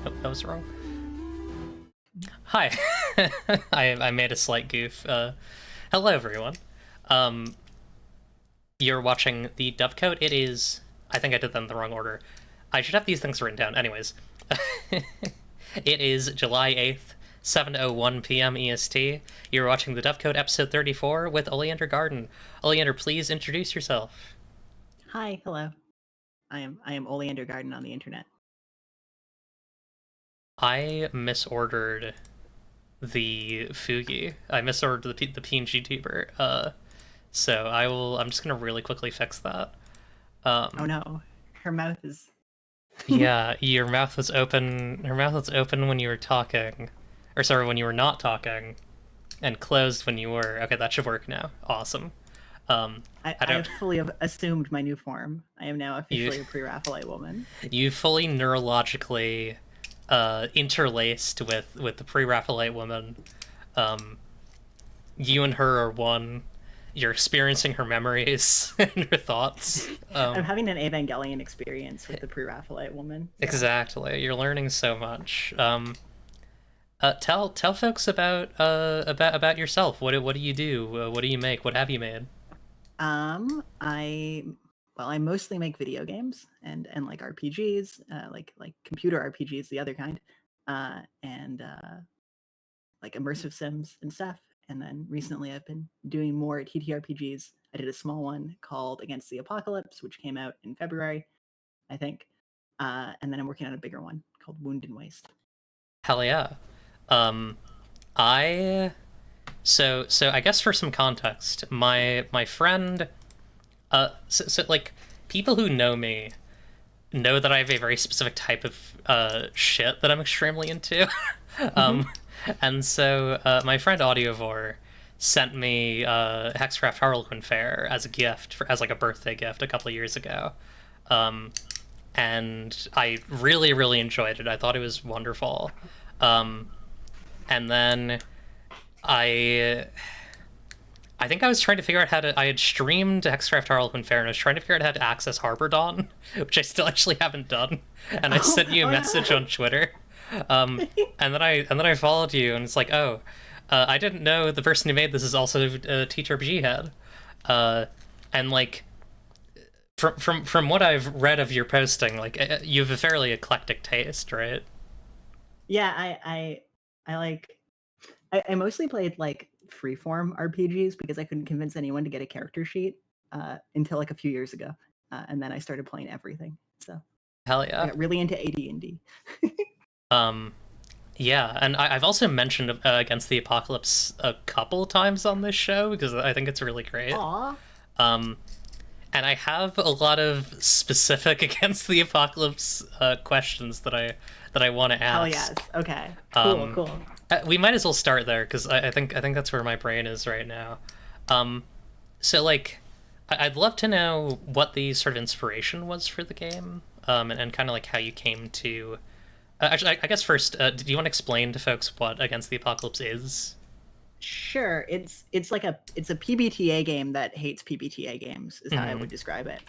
Nope, that was wrong. Hi. I made a slight goof. Hello, everyone. Um, you're watching the Dovecote. It is... I think I did them in the wrong order. I should have these things written down. Anyways. It is July 8th, 7:01 p.m. EST. You're watching the Dovecote episode 34 with Oleander Garden. Oleander, please introduce yourself. Hi, hello. I am Oleander Garden on the internet. I misordered the Fugi. I misordered the PNG tuber. So I'm just gonna really quickly fix that. Oh no, her mouth is. Yeah, your mouth was open. Her mouth was open when you were talking, or sorry, when you were not talking, and closed when you were. Okay, that should work now. Awesome. I don't. have fully assumed my new form. I am now officially You- a pre-Raphaelite woman. You fully neurologically interlaced with the pre-Raphaelite woman. You and her are one. You're experiencing her memories and her thoughts. I'm having an Evangelion experience with the pre-Raphaelite woman. So. Exactly. You're learning so much. Tell folks about yourself. What do you do? What do you make? What have you made? I mostly make video games and like RPGs, like computer RPGs, the other kind, and like immersive sims and stuff. And then recently I've been doing more TTRPGs. I did a small one called Against the Apocalypse, which came out in February, I think. And then I'm working on a bigger one called Wound and Waste. Hell yeah. I so I guess for some context, my friend, so like people who know me know that I have a very specific type of shit that I'm extremely into. And so my friend Audiovore sent me Hexcraft Harlequin Fair as a gift, as like a birthday gift a couple of years ago. And I really, really enjoyed it. I thought it was wonderful. And then I think I was trying to figure out how to. I had streamed Hexcraft Harlequin Fair, and I was trying to figure out how to access Harbor Dawn, which I still actually haven't done. And I sent you a message on Twitter, and then I followed you, and it's like, oh, I didn't know the person who made this is also a TTRPG head, and like. From what I've read of your posting, like you have a fairly eclectic taste, right? Yeah, I mostly played like freeform RPGs because I couldn't convince anyone to get a character sheet until like a few years ago, and then I started playing everything. So Hell I yeah. got really into AD&D. Yeah, and I've also mentioned Against the Apocalypse a couple times on this show because I think it's really great. Aw. And I have a lot of specific Against the Apocalypse questions that I want to ask. Oh yes. Okay. Cool. Cool. We might as well start there because I think that's where my brain is right now. So like, I'd love to know what the sort of inspiration was for the game, and kind of like how you came to. Actually, I guess first, do you want to explain to folks what Against the Apocalypse is? Sure. It's a PBTA game that hates PBTA games is how I would describe it.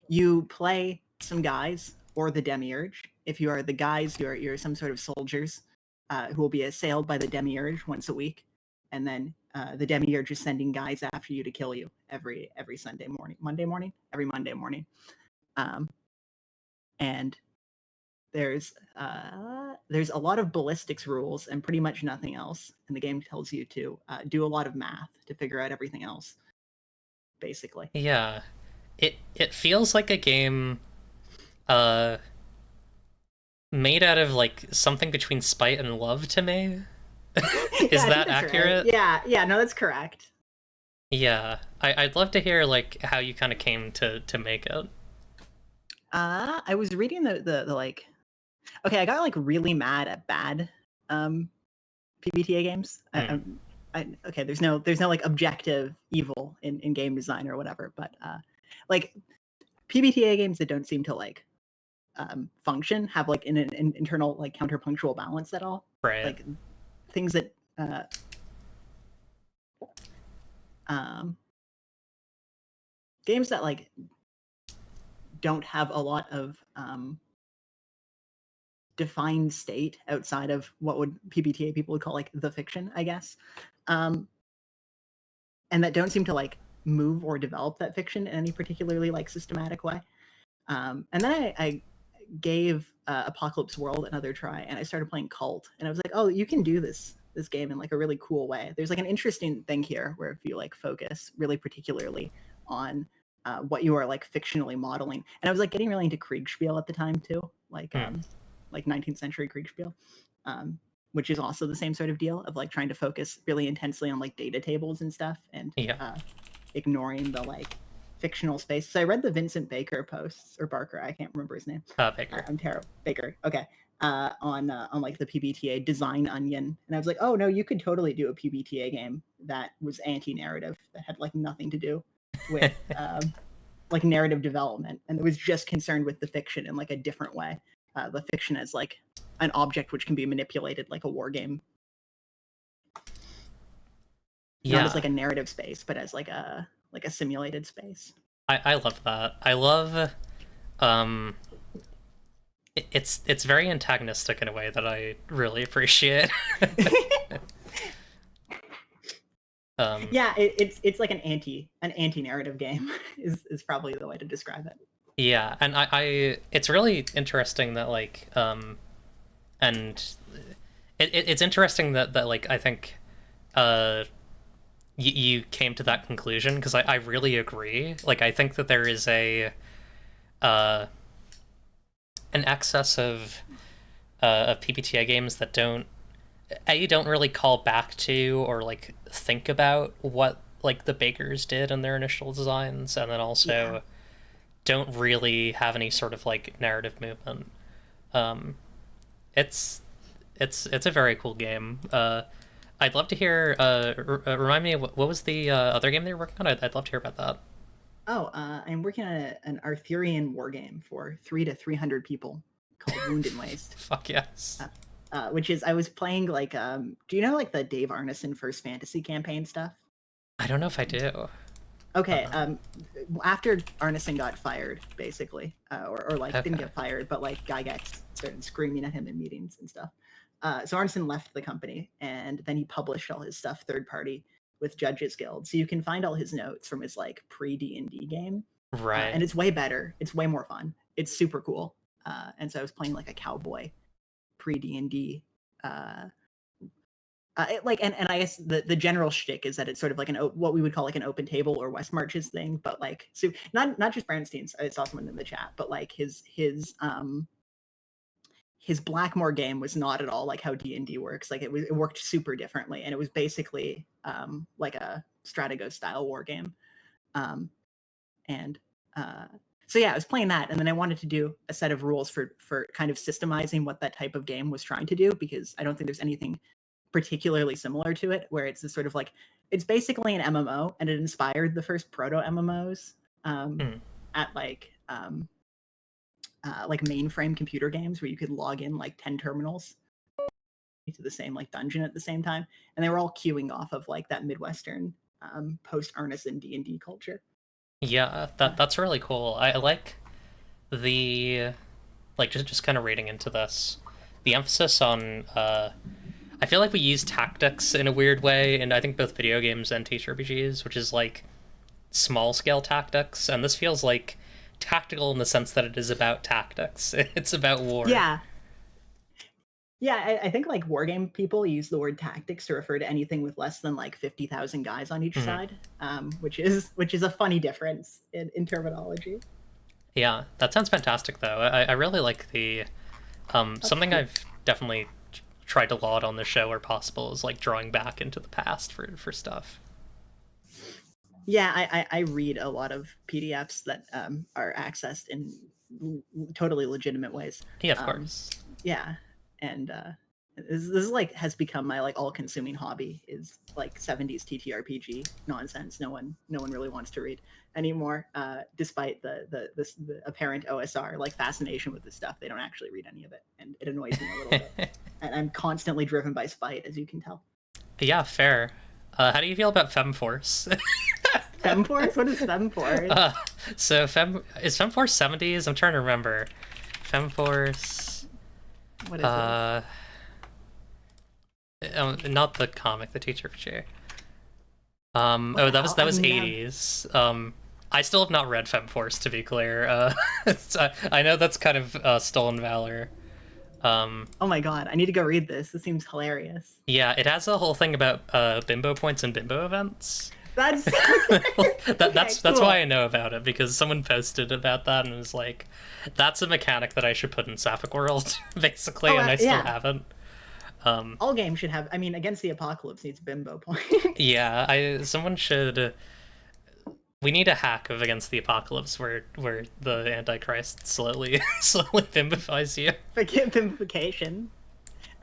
You play some guys or the demiurge. If you are the guys, you're some sort of soldiers who will be assailed by the demiurge once a week, and then the demiurge is sending guys after you to kill you every Monday morning. And there's a lot of ballistics rules and pretty much nothing else. And the game tells you to do a lot of math to figure out everything else, basically. Yeah, it feels like a game, made out of like something between spite and love to me. Is Yeah, that accurate? Right. Yeah, no, that's correct. Yeah, I'd love to hear like how you kind of came to make it. I was reading the like. Okay, I got like really mad at bad PBTA games. Okay, there's no like objective evil in game design or whatever, but like PBTA games that don't seem to like function have like an internal like counterpunctual balance at all. Right. Like things that games that like don't have a lot of defined state outside of what would PBTA people would call like the fiction, I guess, and that don't seem to like move or develop that fiction in any particularly like systematic way. And then I gave Apocalypse World another try, and I started playing Cult, and I was like, oh, you can do this game in like a really cool way. There's like an interesting thing here where if you like focus really particularly on what you are like fictionally modeling, and I was like getting really into Kriegspiel at the time too, like 19th century Kriegspiel, which is also the same sort of deal of like trying to focus really intensely on like data tables and stuff, and ignoring the like fictional space. So I read the Vincent Baker posts, or Barker, I can't remember his name. Baker. I'm terrible. Baker. Okay. On like the PBTA Design Onion, and I was like, oh no, you could totally do a PBTA game that was anti-narrative, that had like nothing to do with like narrative development, and it was just concerned with the fiction in like a different way. The fiction as like an object which can be manipulated like a war game. Yeah. Not as like a narrative space, but as like a simulated space. I love that. I love it's very antagonistic in a way that I really appreciate. Yeah, it's like an anti-narrative game is probably the way to describe it. Yeah, and I it's really interesting that like and it's interesting that like I think you came to that conclusion, because I really agree. Like I think that there is an excess of PBTA games that don't really call back to or like think about what like the Bakers did in their initial designs, and then also don't really have any sort of like narrative movement. It's a very cool game. I'd love to hear. Remind me, what was the other game they were working on? I'd love to hear about that. Oh, I'm working on an Arthurian war game for 300 to 300 people called Wound and Waste. Fuck yes. Which is, I was playing like, do you know like the Dave Arneson First Fantasy campaign stuff? I don't know if I do. Okay, after Arneson got fired, basically, or like didn't get fired, but like Gygax started screaming at him in meetings and stuff. So Arneson left the company, and then he published all his stuff third party with Judges Guild. So you can find all his notes from his like pre-D&D game. Right. And it's way better. It's way more fun. It's super cool. And so I was playing like a cowboy pre-D&D. Like and I guess the general shtick is that it's sort of like what we would call like an open table or West Marches thing, but like so not just Bernstein's. I saw someone in the chat, but like his Blackmore game was not at all like how D&D works. Like it worked super differently, and it was basically like a Strategos style war game. So yeah, I was playing that, and then I wanted to do a set of rules for kind of systemizing what that type of game was trying to do, because I don't think there's anything particularly similar to it, where it's a sort of like, it's basically an MMO, and it inspired the first proto MMOs at like mainframe computer games where you could log in like 10 terminals to the same like dungeon at the same time, and they were all queuing off of like that Midwestern post Arneson D&D culture. Yeah, that's really cool. I like the like just kind of reading into this, the emphasis on I feel like we use tactics in a weird way, and I think both video games and TTRPGs, which is like small scale tactics, and this feels like tactical in the sense that it is about tactics. It's about war. Yeah, I think like wargame people use the word tactics to refer to anything with less than like 50,000 guys on each side, which is a funny difference in terminology. Yeah, that sounds fantastic though. I really like the something I've definitely tried to laud on the show where possible is like drawing back into the past for stuff. Yeah, I read a lot of PDFs that are accessed in totally legitimate ways. Yeah, of course. Yeah, and this is like has become my like all-consuming hobby, is like 70s TTRPG nonsense. No one really wants to read anymore, despite the apparent OSR like fascination with this stuff. They don't actually read any of it, and it annoys me a little bit. And I'm constantly driven by spite, as you can tell. Yeah, fair. How do you feel about FemForce? Femforce? What is Femforce? So is Femforce 70s? I'm trying to remember. Femforce. What is not the comic, the teacher picture. Oh, that was 80s. I still have not read Femforce, to be clear. I know that's kind of stolen valor. Oh my god, I need to go read this. This seems hilarious. Yeah, it has a whole thing about bimbo points and bimbo events. That's that's cool. why I know about it, because someone posted about that and was like, "That's a mechanic that I should put in Sapphic World," basically, and I still haven't. All games should have. I mean, Against the Apocalypse needs bimbo points. Yeah, someone should. We need a hack of Against the Apocalypse where the Antichrist slowly bimbifies you. Forget bimbification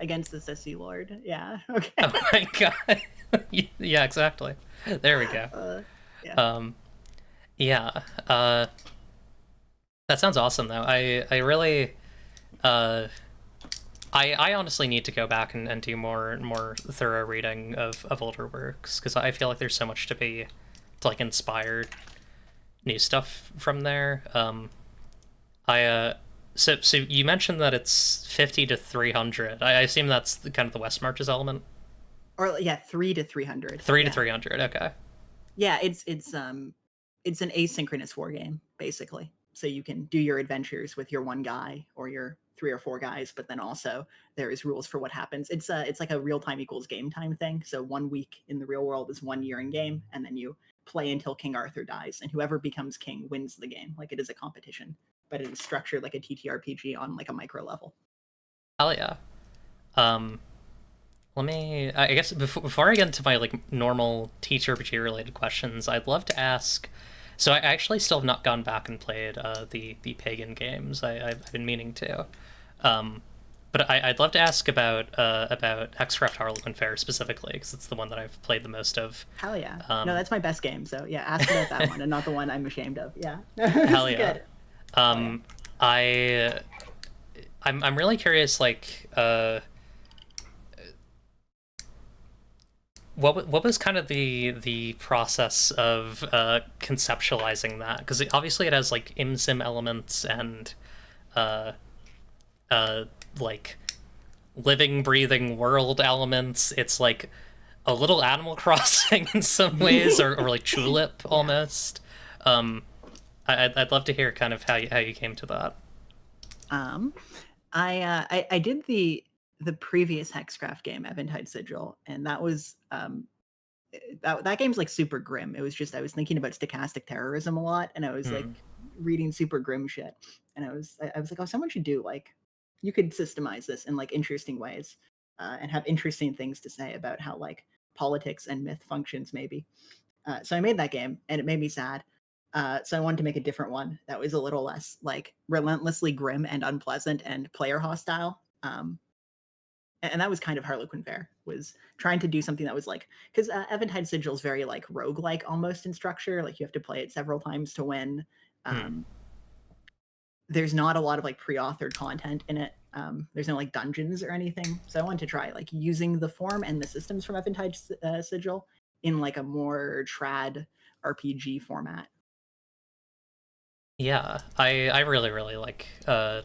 against the Sissy Lord. Yeah. Okay. Oh my god. Yeah, exactly. There we go. Yeah. That sounds awesome, though. I really. I honestly need to go back and do more thorough reading of older works, because I feel like there's so much to like inspired new stuff from there. So you mentioned that it's 50 to 300. I assume that's kind of the West Marches element. Or 3 to 300. 3 to 300. Okay. Yeah, it's an asynchronous war game, basically. So you can do your adventures with your one guy or your 3 or 4 guys, but then also there is rules for what happens. It's like a real time equals game time thing. So 1 week in the real world is 1 year in game, and then you play until King Arthur dies, and whoever becomes king wins the game. Like, it is a competition, but it is structured like a TTRPG on like a micro level. Hell yeah. Let me, I guess before I get into my like normal TTRPG related questions, I'd love to ask. So I actually still have not gone back and played the pagan games. I've been meaning to, but I'd love to ask about Hexcraft Harlequin Fair specifically, because it's the one that I've played the most of. Hell yeah! No, that's my best game. So yeah, ask about that one, and not the one I'm ashamed of. Yeah. Hell yeah. Good. I'm really curious, like, what was kind of the process of conceptualizing that? Because obviously it has like ImSim elements and like living, breathing world elements. It's like a little Animal Crossing in some ways, or like Tulip almost. I'd love to hear kind of how you came to that. I did the previous Hexcraft game, Eventide Sigil, and that was that game's like super grim. It was just, I was thinking about stochastic terrorism a lot, and I was like reading super grim shit, and I was like, oh, someone should do, like, you could systemize this in like interesting ways, and have interesting things to say about how like politics and myth functions maybe. So I made that game, and it made me sad. So I wanted to make a different one that was a little less like relentlessly grim and unpleasant and player hostile. And that was kind of Harlequin Fair, was trying to do something that was like, because Eventide Sigil is very like roguelike almost in structure. Like, you have to play it several times to win. There's not a lot of like pre-authored content in it. There's no like dungeons or anything. So I wanted to try like using the form and the systems from Eventide Sigil in like a more trad RPG format. Yeah, I really like oh,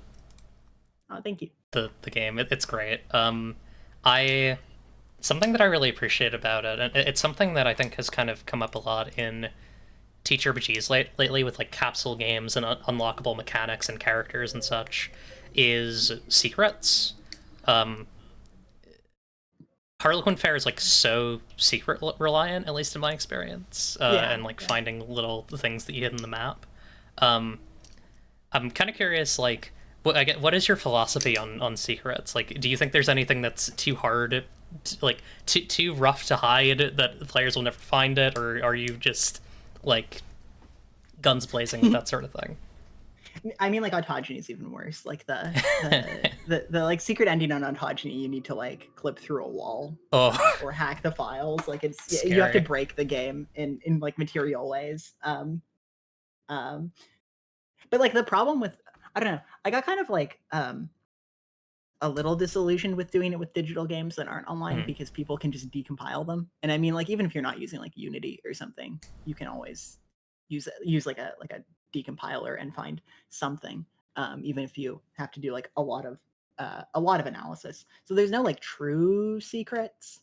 thank you. The game. It's great. Something that I really appreciate about it, and it's something that I think has kind of come up a lot in TTRPGs lately with like capsule games and unlockable mechanics and characters and such, is secrets. Harlequin Fair is like so secret reliant, at least in my experience, and like finding little things that you hid in the map. I'm kind of curious, like, what is your philosophy on secrets? Like, do you think there's anything that's too hard, too rough to hide that the players will never find it, or are you just like guns blazing with that sort of thing? I mean, like, autogeny is even worse. Like the like secret ending on autogeny, you need to like clip through a wall or hack the files. Like, it's scary. You have to break the game in like material ways. But like the problem with, I don't know, I got kind of like a little disillusioned with doing it with digital games that aren't online Mhm. because people can just decompile them. And I mean, like even if you're not using like Unity or something, you can always use like a decompiler and find something. Even if you have to do like a lot of analysis. So there's no like true secrets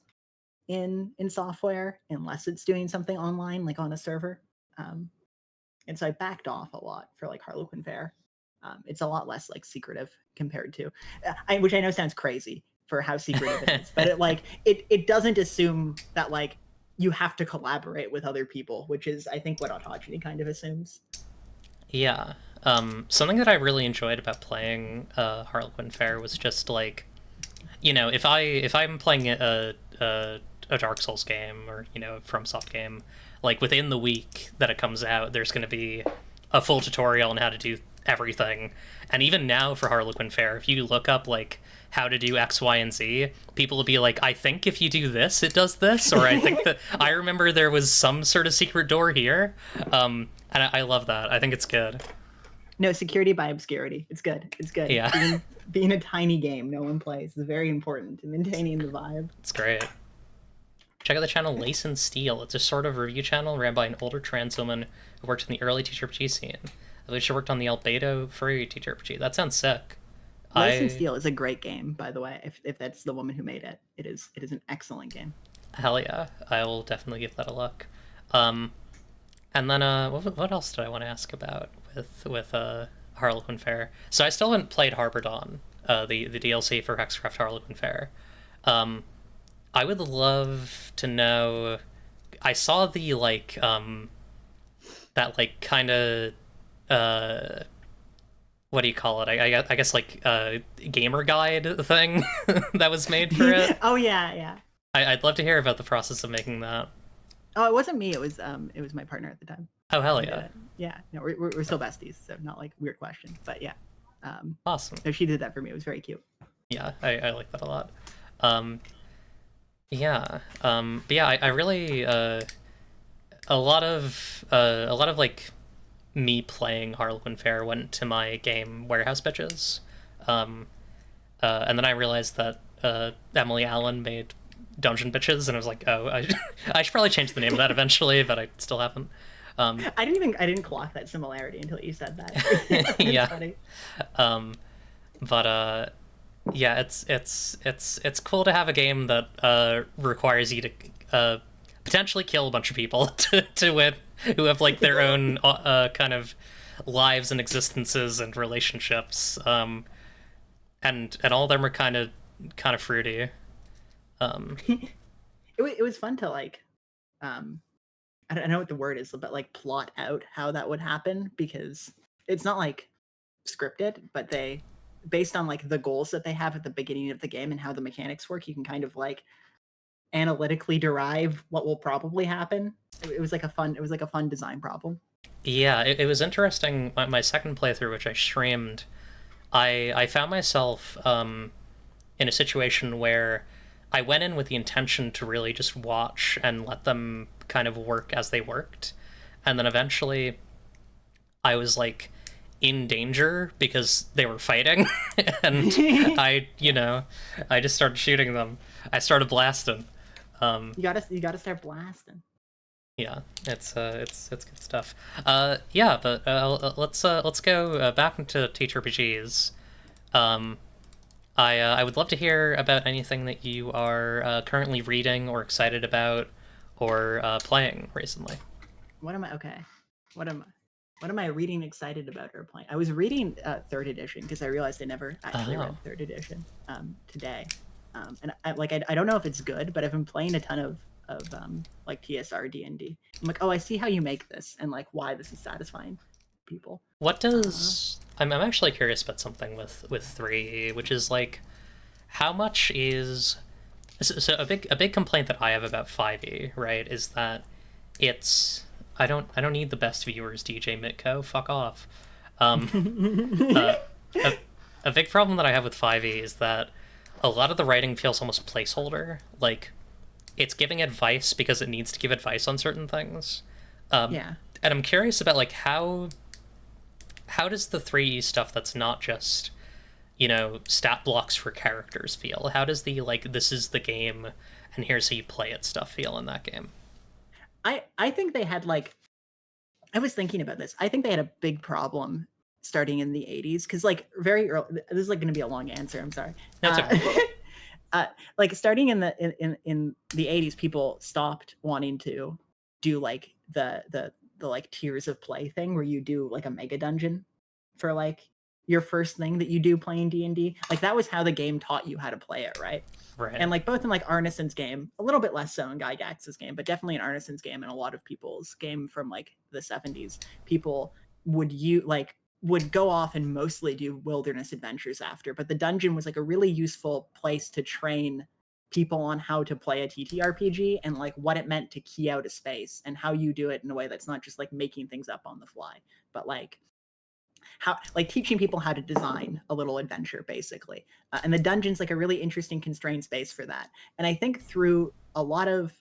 in software unless it's doing something online, like on a server. Um, and so I backed off a lot for like Harlequin Fair. It's a lot less like secretive compared to, which I know sounds crazy for how secretive it is, but it doesn't assume that like you have to collaborate with other people, which is I think what autogeny kind of assumes. Yeah. Something that I really enjoyed about playing Harlequin Fair was just like, if I'm playing a Dark Souls game or a FromSoft game, like within the week that it comes out, there's going to be a full tutorial on how to do everything. And even now for Harlequin Fair, if you look up like how to do X, Y, and Z, people will be like, I think if you do this, it does this, or I think that I remember there was some sort of secret door here. And I love that. I think it's good. No security by obscurity. It's good. It's good. Yeah. Being a tiny game no one plays is very important to maintaining the vibe. It's great. Check out the channel Lace and Steel. It's a sort of review channel ran by an older trans woman who worked in the early TTRPG scene. I believe she worked on the Albedo Furry TTRPG. That sounds sick. Lace and Steel is a great game, by the way. If that's the woman who made it, it is an excellent game. Hell yeah, I will definitely give that a look. And then what else did I want to ask about with Harlequin Fair? So I still haven't played Harbor Dawn, the DLC for Hexcraft Harlequin Fair. I would love to know. I saw the like that like kind of what do you call it? I guess like gamer guide thing that was made for it. Oh yeah. I'd love to hear about the process of making that. Oh, it wasn't me. It was my partner at the time. Oh hell yeah. Yeah. No, we're still besties, so not like weird question, but yeah. Awesome. No, she did that for me. It was very cute. Yeah, I like that a lot. Yeah. But yeah, I really a lot of like me playing Harlequin Fair went to my game Warehouse Bitches. And then I realized that Emily Allen made Dungeon Bitches, and I was like, oh, I should probably change the name of that eventually, but I still haven't. I didn't clock that similarity until you said that. Yeah. Funny. But yeah, it's cool to have a game that requires you to potentially kill a bunch of people to win, who have like their own kind of lives and existences and relationships, and all of them are kind of fruity. It was fun to like, I don't know what the word is, but like plot out how that would happen, because it's not like scripted, but they, based on like the goals that they have at the beginning of the game and how the mechanics work, you can kind of like analytically derive what will probably happen. It was like a fun design problem. Yeah, it was interesting. My second playthrough, which I streamed, I found myself in a situation where I went in with the intention to really just watch and let them kind of work as they worked, and then eventually I was like in danger because they were fighting, and I just started shooting them. I started blasting. You gotta start blasting. Yeah, it's good stuff. Yeah, but let's go back into TTRPGs. I would love to hear about anything that you are currently reading or excited about or playing recently. What am I reading, excited about, or playing? I was reading third edition because I realized I never actually read third edition today. And I don't know if it's good, but I've been playing a ton of like TSR D&D. I'm like, oh, I see how you make this and like why this is satisfying people. What does I'm actually curious about something with 3, which is like how much is so a big complaint that I have about 5e, right, is that it's I don't need the best viewers, DJ Mitko, fuck off. A big problem that I have with 5e is that a lot of the writing feels almost placeholder, like it's giving advice because it needs to give advice on certain things. Yeah. And I'm curious about like how does the 3e stuff that's not just stat blocks for characters feel? How does the like this is the game and here's how you play it stuff feel in that game? I think they had like I was thinking about this. I think they had a big problem starting in the 80s because like very early this is like going to be a long answer, I'm sorry. That's okay. Like starting in the 80s, people stopped wanting to do like the like tiers of play thing where you do like a mega dungeon for like your first thing that you do playing D&D. Like that was how the game taught you how to play it, right? Right. And like both in like Arneson's game, a little bit less so in Guy Gax's game, but definitely in Arneson's game and a lot of people's game from like the 70s, people would go off and mostly do wilderness adventures after. But the dungeon was like a really useful place to train people on how to play a TTRPG and like what it meant to key out a space and how you do it in a way that's not just like making things up on the fly, but like how like teaching people how to design a little adventure basically. And the dungeon's like a really interesting constrained space for that. And I think through a lot of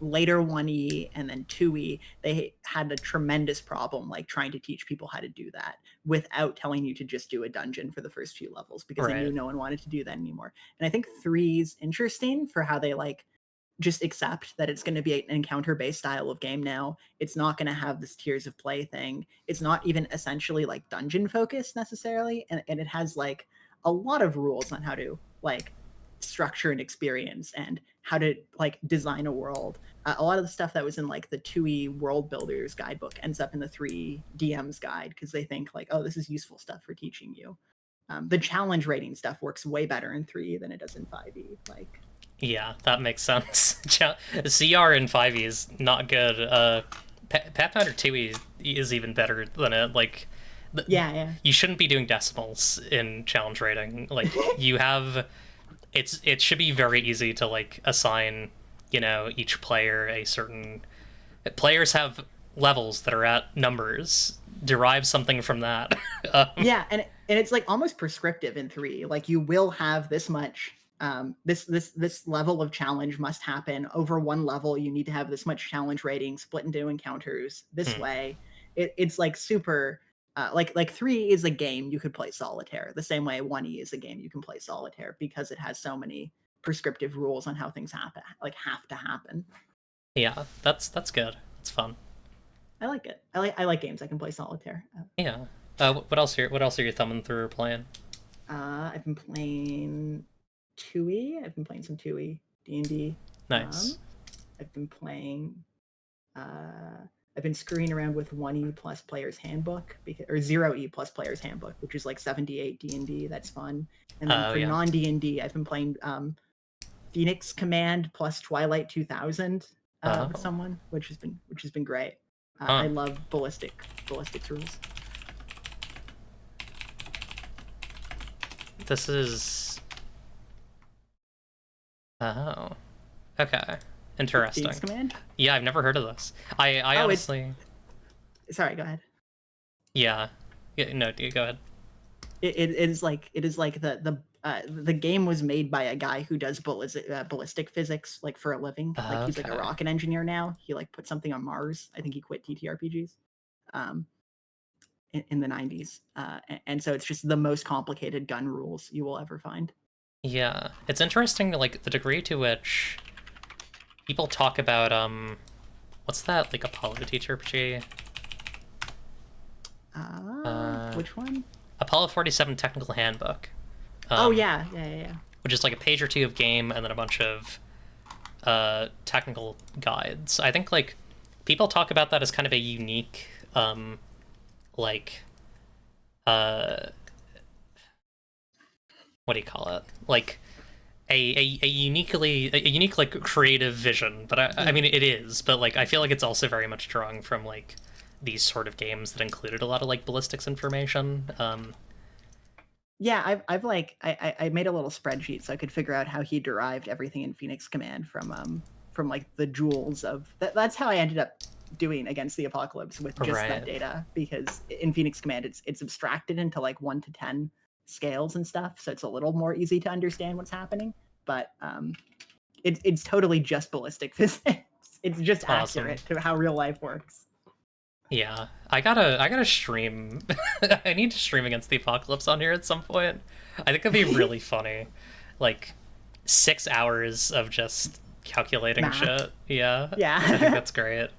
later 1E and then 2E, they had a tremendous problem like trying to teach people how to do that without telling you to just do a dungeon for the first few levels because they knew no one wanted to do that anymore. And I think 3's interesting for how they like just accept that it's going to be an encounter-based style of game now. It's not going to have this tiers of play thing. It's not even essentially like dungeon focused necessarily, and it has like a lot of rules on how to like structure an experience and how to like design a world. A lot of the stuff that was in like the 2E world builders guidebook ends up in the 3 DM's guide because they think like, oh, this is useful stuff for teaching you. The challenge rating stuff works way better in 3 than it does in 5e. Like, yeah, that makes sense. CR in 5e is not good. Pathfinder 2e is even better than it. Like, yeah. You shouldn't be doing decimals in challenge rating. Like, you have, it should be very easy to like assign, each player a certain. Players have levels that are at numbers. Derive something from that. Yeah, and it's like almost prescriptive in 3. Like you will have this much. This level of challenge must happen over one level. You need to have this much challenge rating split into encounters this way. It's like super. Like 3 is a game you could play solitaire the same way 1E is a game you can play solitaire because it has so many prescriptive rules on how things have to happen. Yeah, that's good. It's fun. I like it. I like games I can play solitaire. Yeah. What else are you thumbing through or playing? I've been playing 2E. I've been playing some 2E D&D. Nice. I've been playing. I've been screwing around with 1E plus Player's Handbook or 0E plus Player's Handbook, which is like 78 D&D. That's fun. And then for non D&D, I've been playing Phoenix Command plus Twilight 2000 with someone, which has been great. I love ballistics rules. This is. Oh, okay, interesting. Phoenix Command? Yeah, I've never heard of this. I honestly. Sorry, go ahead. Yeah, no, go ahead. It is like the game was made by a guy who does ballistic physics like for a living. Like he's like a rocket engineer now. He like put something on Mars. I think he quit TTRPGs in the 90s. And so it's just the most complicated gun rules you will ever find. Yeah, it's interesting like the degree to which people talk about what's that like Apollo TTRPG? Which one? Apollo 47 Technical Handbook. Yeah. Which is like a page or two of game and then a bunch of technical guides. I think like people talk about that as kind of a unique like what do you call it? Like a unique like creative vision. But I mean it is, but like I feel like it's also very much drawing from like these sort of games that included a lot of like ballistics information. Yeah, I've like I made a little spreadsheet so I could figure out how he derived everything in Phoenix Command from like the joules of that's how I ended up doing Against the Apocalypse with just that data, because in Phoenix Command it's abstracted into like 1 to 10 scales and stuff, so it's a little more easy to understand what's happening, but it's totally just ballistic physics. It's just accurate to how real life works. Yeah, I gotta stream. I need to stream against the apocalypse on here at some point. I think it'd be really funny, like 6 hours of just calculating Math. shit. Yeah, I think Yeah. that's great.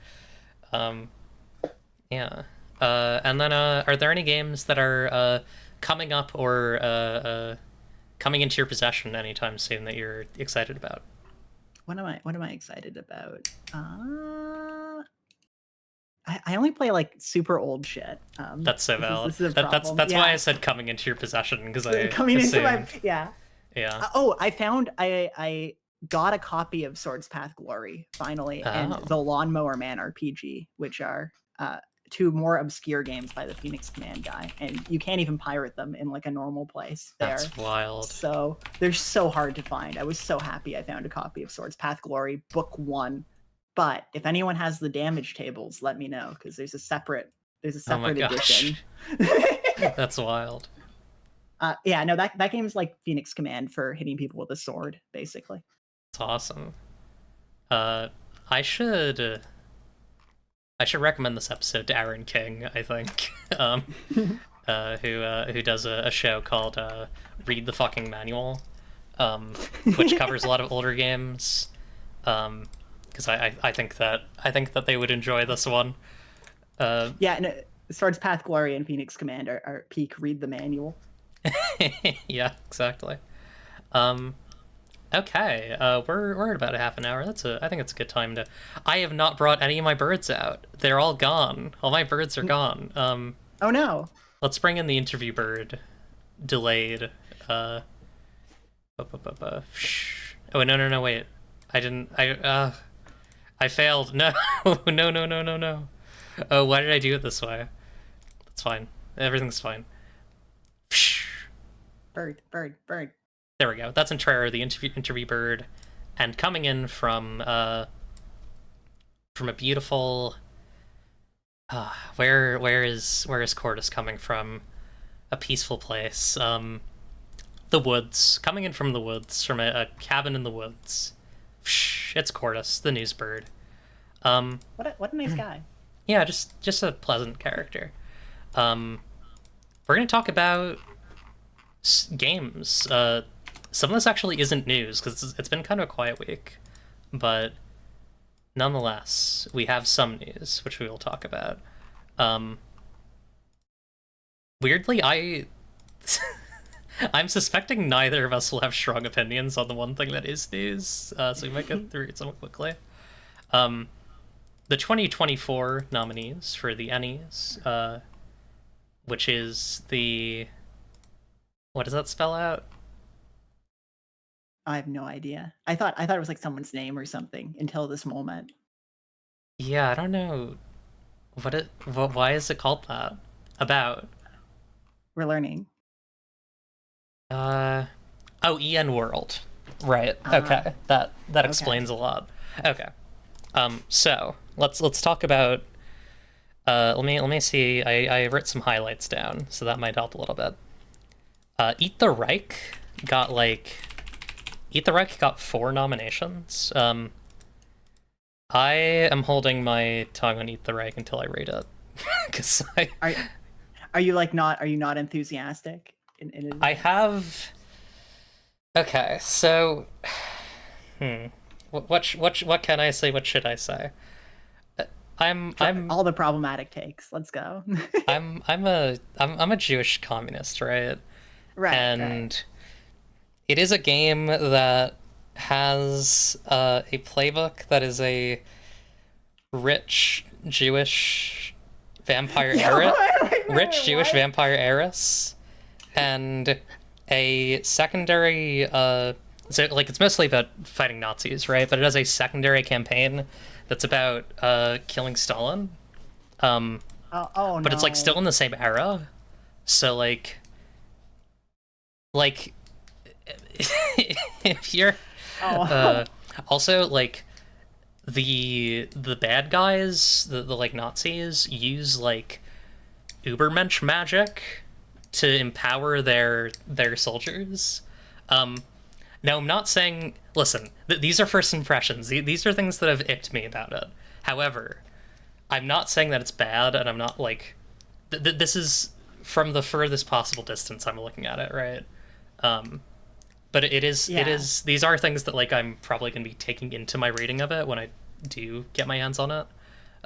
Um, yeah. And then are there any games that are coming up or coming into your possession anytime soon that you're excited about? What am I excited about? I only play like super old shit. That's so This is valid. this is a That's problem. that's why I Yeah. said coming into your possession because I Coming into my assumed. yeah. Yeah. Oh, I got a copy of Swords Path Glory finally, and Oh, the Lawnmower Man RPG, which are two more obscure games by the Phoenix Command guy, and you can't even pirate them in like a normal place. that's wild. They're so hard to find. I was so happy I found a copy of Swords Path Glory Book 1. But if anyone has the damage tables, let me know because there's a Oh my separate gosh, edition. that's wild. Yeah, no, that game's like Phoenix Command for hitting people with a sword, basically. It's awesome. Uh, I should I should recommend this episode to Aaron King. I think, um, who does a show called Read the Fucking Manual, which covers a lot of older games. Because I think that they would enjoy this one. Yeah, no, Swords Path Glory and Phoenix Command are peak read the manual. Yeah, exactly. Um, Okay, we're at about a half an hour. I think it's a good time to. I have not brought any of my birds out. They're all gone. All my birds are gone. Oh no. Let's bring in the interview bird. Delayed. Oh no, wait. I didn't. I failed. No, no. Oh, why did I do it this way? It's fine. Everything's fine. Bird. There we go. That's Entrera, the interview bird, and coming in from a beautiful. Where is Cordis coming from? A peaceful place. The woods. Coming in from the woods, from a cabin in the woods. It's Cordis, the news bird. What a nice guy. Yeah, just a pleasant character. We're gonna talk about games. Some of this actually isn't news because it's been kind of a quiet week, but nonetheless, we have some news which we will talk about. Um, Weirdly, I'm suspecting neither of us will have strong opinions on the one thing that is news, so we might get through it somewhat quickly. Um, the 2024 nominees for the Ennies, which is the what does that spell out? I have no idea. I thought it was like someone's name or something until this moment. Yeah, I don't know why is it called that? About We're learning. uh oh, EN World. Right. Ah, Okay. That okay. explains a lot. Okay. So let's talk about let me see. I wrote some highlights down, so that might help a little bit. Eat the Reich got like Eat the Reich got 4 nominations. I am holding my tongue on Eat the Reich until I rate it. Because Are you like not are you not enthusiastic I have. Okay, so what can I say? What should I say? I'm all the problematic takes. Let's go. I'm a Jewish communist, right? Right. And it is a game that has a playbook that is a rich Jewish vampire Jewish vampire heiress, and a secondary so like it's mostly about fighting Nazis, right? But it has a secondary campaign that's about killing Stalin. Oh But it's like still in the same era. So like if you're also like the bad guys, the like Nazis use like Ubermensch magic to empower their soldiers. Now I'm not saying, listen, these are first impressions. These are things that have icked me about it. However, I'm not saying that it's bad, and I'm not like this is from the furthest possible distance I'm looking at it, right? But it Yeah. is these are things that like I'm probably gonna be taking into my reading of it when I do get my hands on it.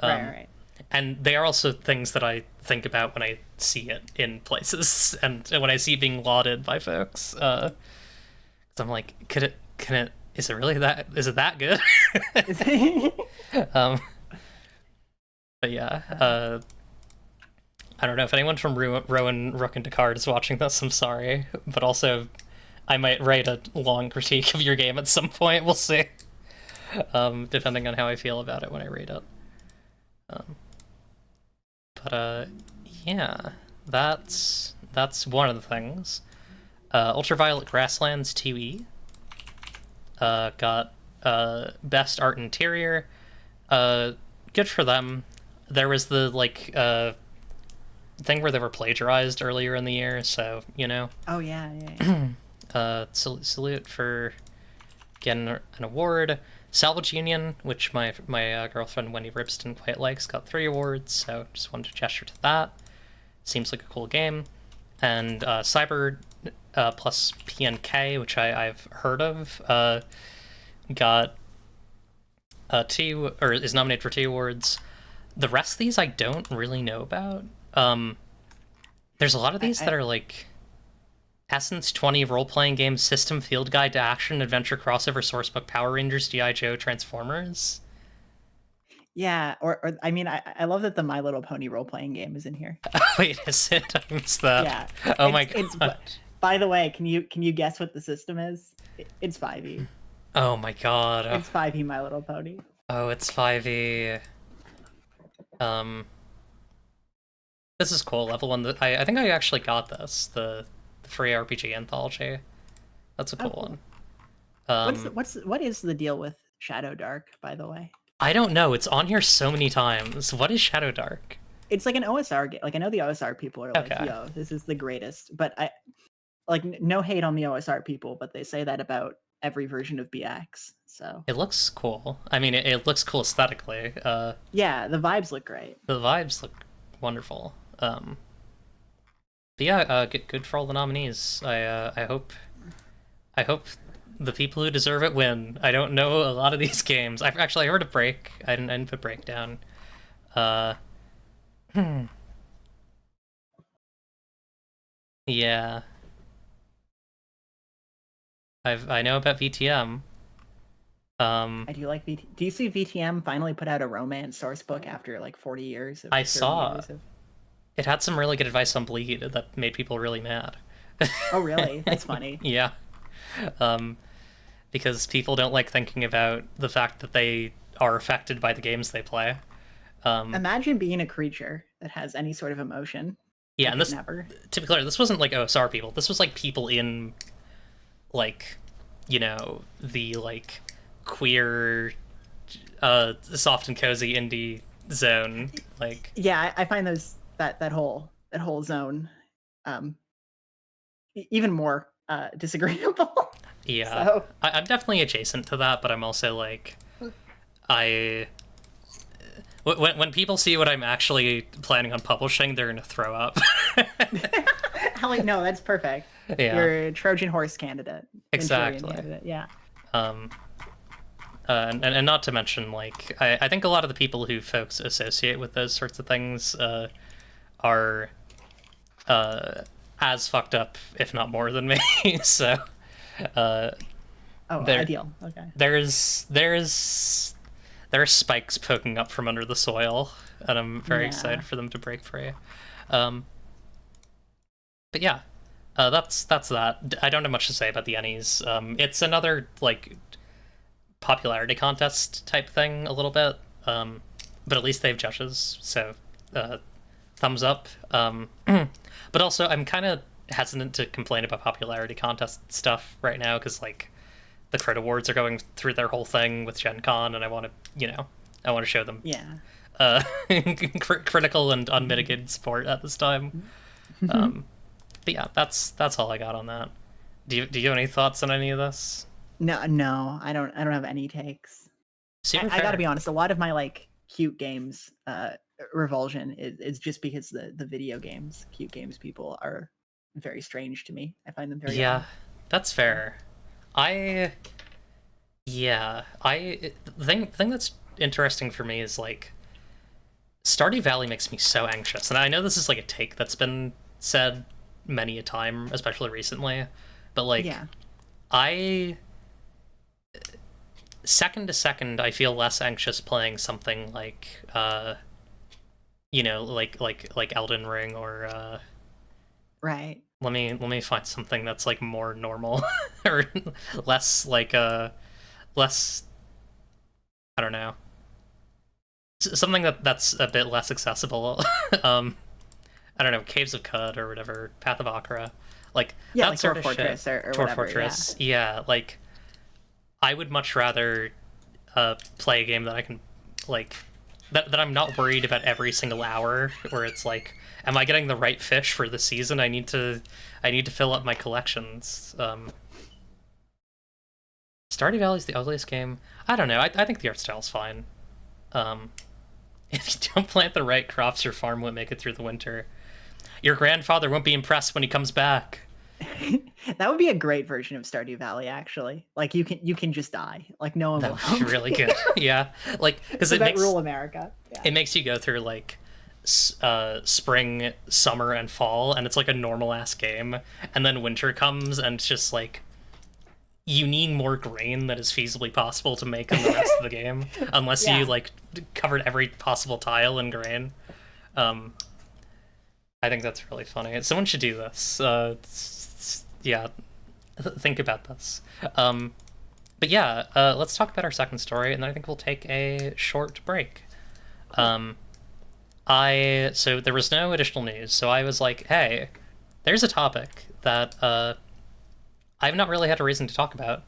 Right. Right. And they are also things that I think about when I see it in places and when I see it being lauded by folks. 'Cause I'm like, can it, is it really that, is it that good? um, but yeah, I don't know if anyone from Rowan Rook and Descartes is watching this. I'm sorry, but also I might write a long critique of your game at some point. We'll see, depending on how I feel about it when I read it. But yeah, that's one of the things. Ultraviolet Grasslands 2E got best art interior. Good for them. There was the like thing where they were plagiarized earlier in the year, so you know. Oh yeah. Yeah. Salute for getting an award. Salvage Union, which my girlfriend Wendy Ribston quite likes, got 3 awards, so just wanted to gesture to that. Seems like a cool game. And Cyber plus PNK, which I've heard of, got 2, or is nominated for 2 awards. The rest of these I don't really know about. There's a lot of these that are like Essence 20 role-playing game system field guide to action adventure crossover sourcebook Power Rangers G.I. Joe Transformers. Yeah. Or I mean, I love that the My Little Pony role playing game is in here. Wait, is it? I missed that. Yeah. Oh my god. By the way, can you guess what the system is? It's 5e. Oh my god. It's 5e My Little Pony. Oh, it's 5e. This is cool. Level 1. I think I actually got this. The free RPG anthology. That's a cool one. What is the deal with Shadow Dark, by the way? I don't know. It's on here so many times. What is Shadow Dark? It's like an OSR game. Like I know the OSR people are like, Okay. "Yo, this is the greatest," but I like no hate on the OSR people, but they say that about every version of BX. So it looks cool. I mean, it looks cool aesthetically. Yeah, the vibes look great. The vibes look wonderful. But yeah, good for all the nominees. I hope the people who deserve it win. I don't know a lot of these games. I heard of Break. I didn't put Break down. Yeah. I know about VTM. I do like VTM. Do you see VTM finally put out a romance source book after like 40 years? I saw. It had some really good advice on Bleed that made people really mad. Oh, really? That's funny. Yeah. Because people don't like thinking about the fact that they are affected by the games they play. Imagine being a creature that has any sort of emotion. Yeah, and this, never. To be clear, this wasn't like OSR people. This was like people in, like, you know, the like queer, soft and cozy indie zone. Like, yeah, I find that whole zone, even more disagreeable. Yeah, So. I'm definitely adjacent to that, but I'm also like, when people see what I'm actually planning on publishing, they're gonna throw up. Like, no, that's perfect. Yeah. You're a Trojan horse candidate. Exactly. Candidate. Yeah. And not to mention, like, I think a lot of the people who folks associate with those sorts of things are as fucked up, if not more than me. So, ideal. Okay. There are spikes poking up from under the soil, and I'm very excited for them to break free. But yeah, that's that. I don't have much to say about the Ennies. It's another like popularity contest type thing a little bit, but at least they have judges, so thumbs up. But also, I'm kind of hesitant to complain about popularity contest stuff right now because like the Crit Awards are going through their whole thing with Gen Con, and I want to show them critical and unmitigated support at this time. But yeah, that's all I got on that. Do you have any thoughts on any of this? No, I don't have any takes. I gotta be honest. A lot of my like cute games revulsion is just because the video games, cute games people are very strange to me. I find them very Yeah, odd. that's fair. I yeah, I thing that's interesting for me is like Stardew Valley makes me so anxious, and I know this is like a take that's been said many a time, especially recently, but like Yeah. I second to second I feel less anxious playing something like like Elden Ring or Right. let me find something that's like more normal or less like less I don't know something that's a bit less accessible. I don't know, Caves of Cud or whatever, Path of Akra, like Yeah, that like sort Dwarf of shit. Fortress or Dwarf whatever. Yeah. Fortress, yeah. Like I would much rather play a game that I can like that I'm not worried about every single hour, where it's like, am I getting the right fish for the season? I need to fill up my collections. Stardew Valley's the ugliest game. I don't know. I think the art style's fine. Um, if you don't plant the right crops, your farm won't make it through the winter. Your grandfather won't be impressed when he comes back. That would be a great version of Stardew Valley, actually. Like you can just die. Like no one That will would be help. really good. Yeah, like because It's about rural America. Yeah. it makes you go through like spring, summer, and fall, and it's like a normal ass game, and then winter comes, and it's just like you need more grain that is feasibly possible to make in the rest of the game, unless you Yeah. like covered every possible tile in grain. Um, I think that's really funny. Someone should do this. Yeah, think about this. But yeah, let's talk about our second story, and then I think we'll take a short break. Cool. So there was no additional news, so I was like, hey, there's a topic that I've not really had a reason to talk about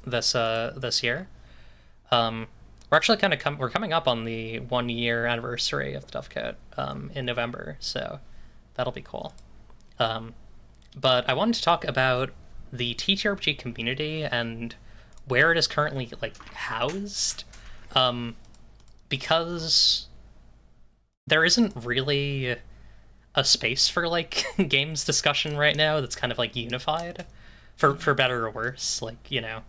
this year. We're actually we're coming up on the 1 year anniversary of the Dovecote in November, so that'll be cool. But I wanted to talk about the TTRPG community and where it is currently like housed, because there isn't really a space for like games discussion right now that's kind of like unified, for better or worse. Like yeah,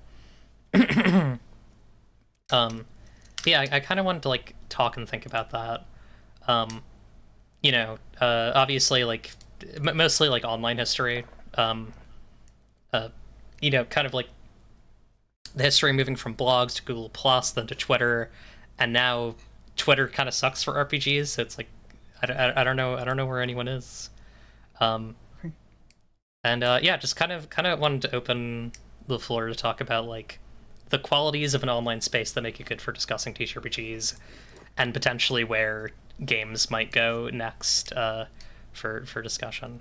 I kind of wanted to like talk and think about that. Um, obviously like mostly like online history. Kind of like the history moving from blogs to Google Plus, then to Twitter, and now Twitter kind of sucks for RPGs. So it's like I don't know where anyone is. Um, and yeah, just kind of wanted to open the floor to talk about like the qualities of an online space that make it good for discussing TTRPGs, and potentially where games might go next for discussion.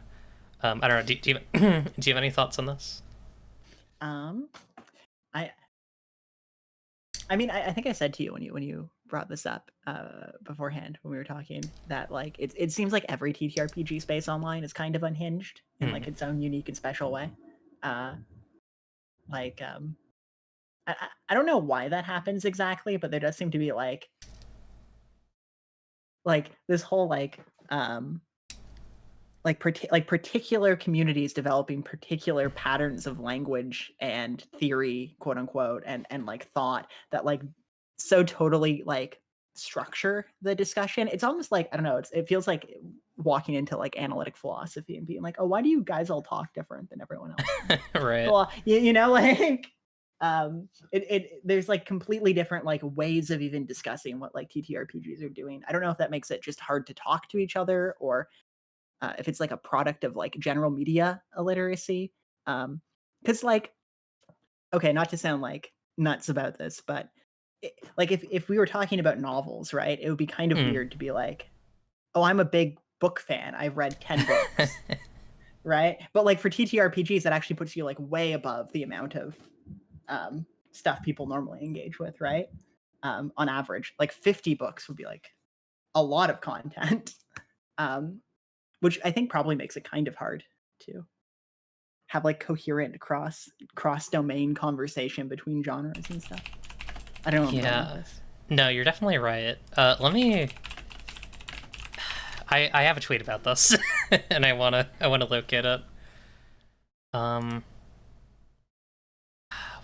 I don't know. Do you do you have any thoughts on this? Um, I I mean, I think I said to you when you brought this up beforehand when we were talking that like it seems like every TTRPG space online is kind of unhinged in like its own unique and special way. Uh, like I don't know why that happens exactly, but there does seem to be like this whole like particular communities developing particular patterns of language and theory, quote unquote, and like thought that like so totally like structure the discussion. It's almost like I don't know. It feels like walking into like analytic philosophy and being like, oh, why do you guys all talk different than everyone else? Right. Well, like there's like completely different like ways of even discussing what like TTRPGs are doing. I don't know if that makes it just hard to talk to each other or if it's like a product of like general media illiteracy. Because like, okay, not to sound like nuts about this, but like if we were talking about novels, right, it would be kind of weird to be like, oh, I'm a big book fan. I've read 10 books, right? But like for TTRPGs, that actually puts you like way above the amount of stuff people normally engage with, right? On average, like 50 books would be like a lot of content. Which I think probably makes it kind of hard to have like coherent cross domain conversation between genres and stuff. I don't know. Yeah. No, you're definitely right. Let me. I have a tweet about this, and I wanna locate it. Um,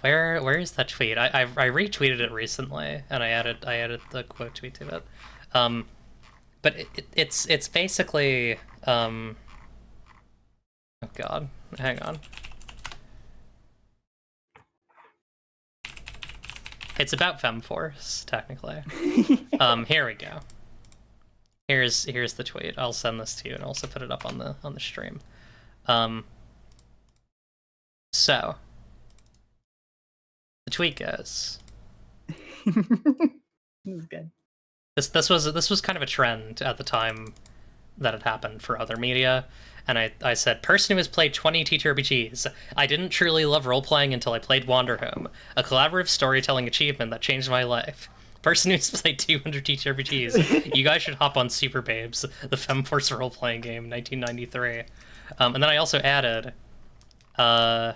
where is that tweet? I retweeted it recently, and I added the quote tweet to it. But it's basically oh god, hang on. It's about FemForce, technically. Here we go. Here's the tweet. I'll send this to you and also put it up on the stream. So the tweet goes. This is good. This was kind of a trend at the time that it happened for other media, and I said, person who has played 20 TTRPGs. I didn't truly love role-playing until I played Wanderhome, a collaborative storytelling achievement that changed my life. Person who's played 200 TTRPGs. You guys should hop on Super Babes, the FemForce role-playing game, 1993. And then I also added, I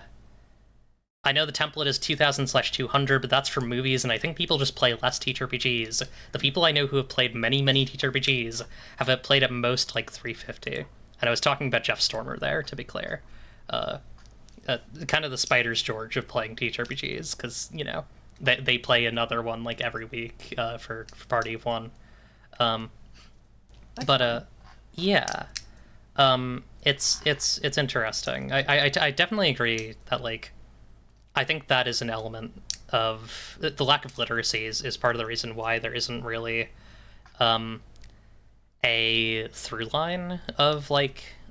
know the template is 2000/200, but that's for movies, and I think people just play less TTRPGs. The people I know who have played many TTRPGs have played at most like 350. And I was talking about Jeff Stormer there, to be clear. Kind of the Spider's George of playing TTRPGs, because, you know, they play another one like every week for Party of One. Yeah. It's interesting. I definitely agree that, like, I think that is an element of the lack of literacy is part of the reason why there isn't really a through line of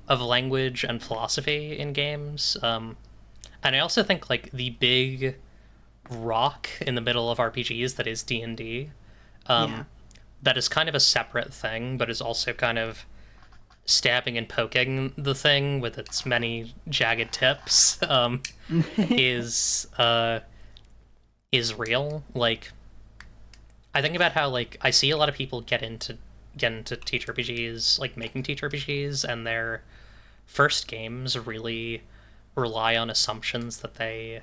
language and philosophy in games. And I also think like the big rock in the middle of RPGs that is D&D, that is kind of a separate thing, but is also kind of stabbing and poking the thing with its many jagged tips, is real. Like, I think about how, like, I see a lot of people get into TTRPGs, like making TTRPGs, and their first games really rely on assumptions that they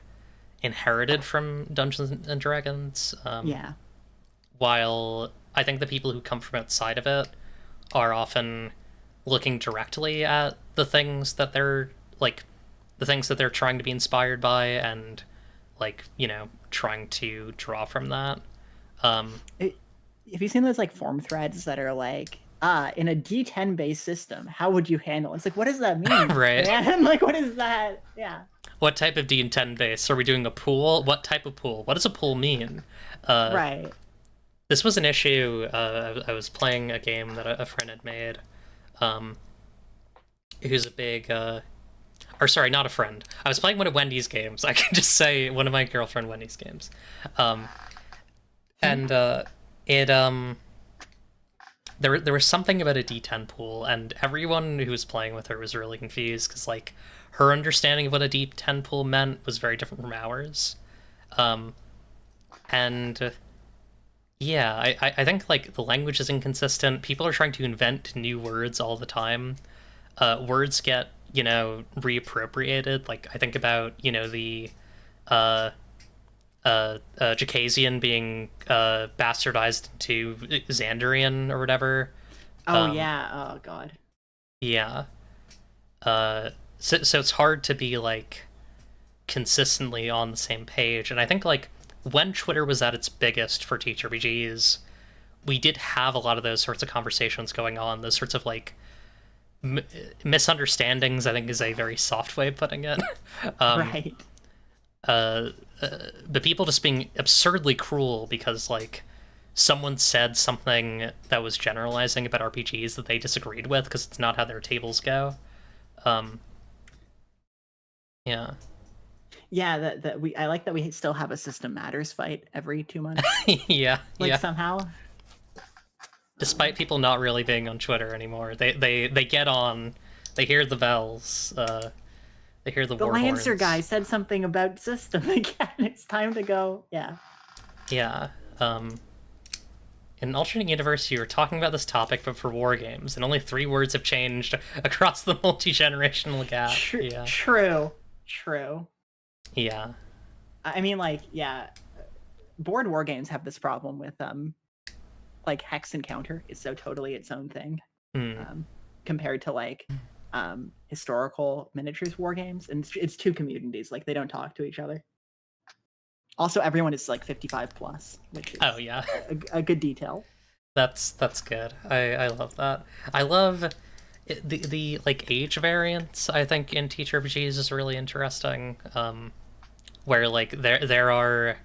inherited from Dungeons and Dragons. While I think the people who come from outside of it are often looking directly at the things that they're trying to be inspired by, and, like, you know, trying to draw from that. Have you seen those like forum threads that are like, in a D10 based system, how would you handle it? It's like, what does that mean? Right. Man? Like, what is that? Yeah. What type of D10 base? Are we doing a pool? What type of pool? What does a pool mean? Right. This was an issue. I was playing a game that a friend had made, who's a big, or sorry, not a friend. I was playing one of Wendy's games. I can just say one of my girlfriend Wendy's games. And there was something about a D10 pool, and everyone who was playing with her was really confused, because, like, her understanding of what a D10 pool meant was very different from ours. And yeah, I think, like, the language is inconsistent. People are trying to invent new words all the time. Words get, you know, reappropriated. Like, I think about, you know, the Jacasian being bastardized to Xandrian or whatever. Yeah. Oh god. Yeah. So it's hard to be, like, consistently on the same page. And I think, like, when Twitter was at its biggest for TTRPGs, we did have a lot of those sorts of conversations going on. Those sorts of, like, misunderstandings, I think, is a very soft way of putting it. Right. But people just being absurdly cruel because, like, someone said something that was generalizing about RPGs that they disagreed with because it's not how their tables go. Yeah. Yeah, I like that we still have a System Matters fight every 2 months. Yeah. Somehow. Despite people not really being on Twitter anymore, they get on, they hear the bells, they hear the war horns. Lancer guy said something about system again. It's time to go. Yeah. Yeah. In an alternate universe, you were talking about this topic, but for war games, and only 3 words have changed across the multi-generational gap. Yeah. True. Yeah. I mean, like, yeah, board war games have this problem with like hex encounter is so totally its own thing, Mm. compared to like historical miniatures war games, and it's two communities, like they don't talk to each other. Also, everyone is like 55 plus, which is Oh yeah, a good detail. that's good. I love that. I love the like age variance. I think in TTRPGs is really interesting. Where like there are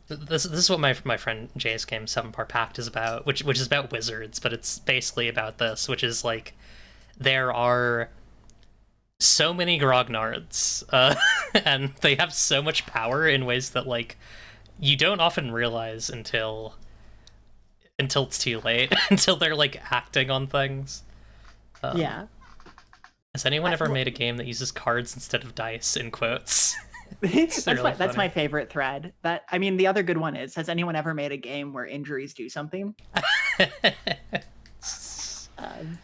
this is what my friend Jay's game 7-Part Pact is about, which is about wizards, but it's basically about this, which is like there are so many grognards, and they have so much power in ways that like you don't often realize until it's too late, until they're like acting on things. Yeah. Has anyone ever well, made a game that uses cards instead of dice, in quotes? that's really that's my funny. favorite thread. That I mean, the other good one is: has anyone ever made a game where injuries do something? Um,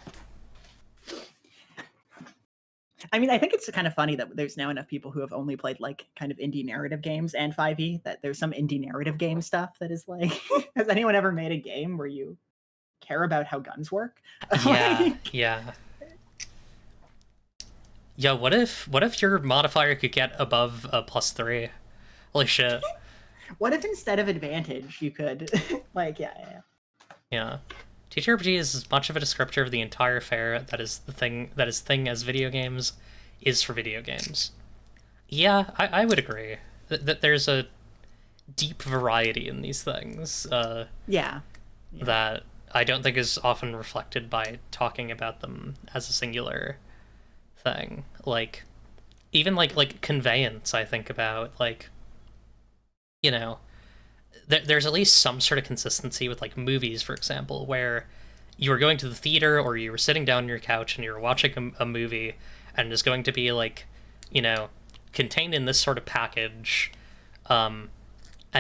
I mean, I think it's kind of funny that there's now enough people who have only played like kind of indie narrative games and 5e that there's some indie narrative game stuff that is like, has anyone ever made a game where you care about how guns work? Yeah, Like, yeah. Yo, what if your modifier could get above a +3? Holy shit. what if instead of advantage you could, like, yeah. Yeah. TTRPG is as much of a descriptor of the entire fare that is thing as video games is for video games. Yeah, I would agree that there's a deep variety in these things Yeah. that I don't think is often reflected by talking about them as a singular thing. Like even like conveyance, I think about like you know there's at least some sort of consistency with like movies, for example, where you were going to the theater or you were sitting down on your couch and you were watching a movie and it's going to be like you know contained in this sort of package, and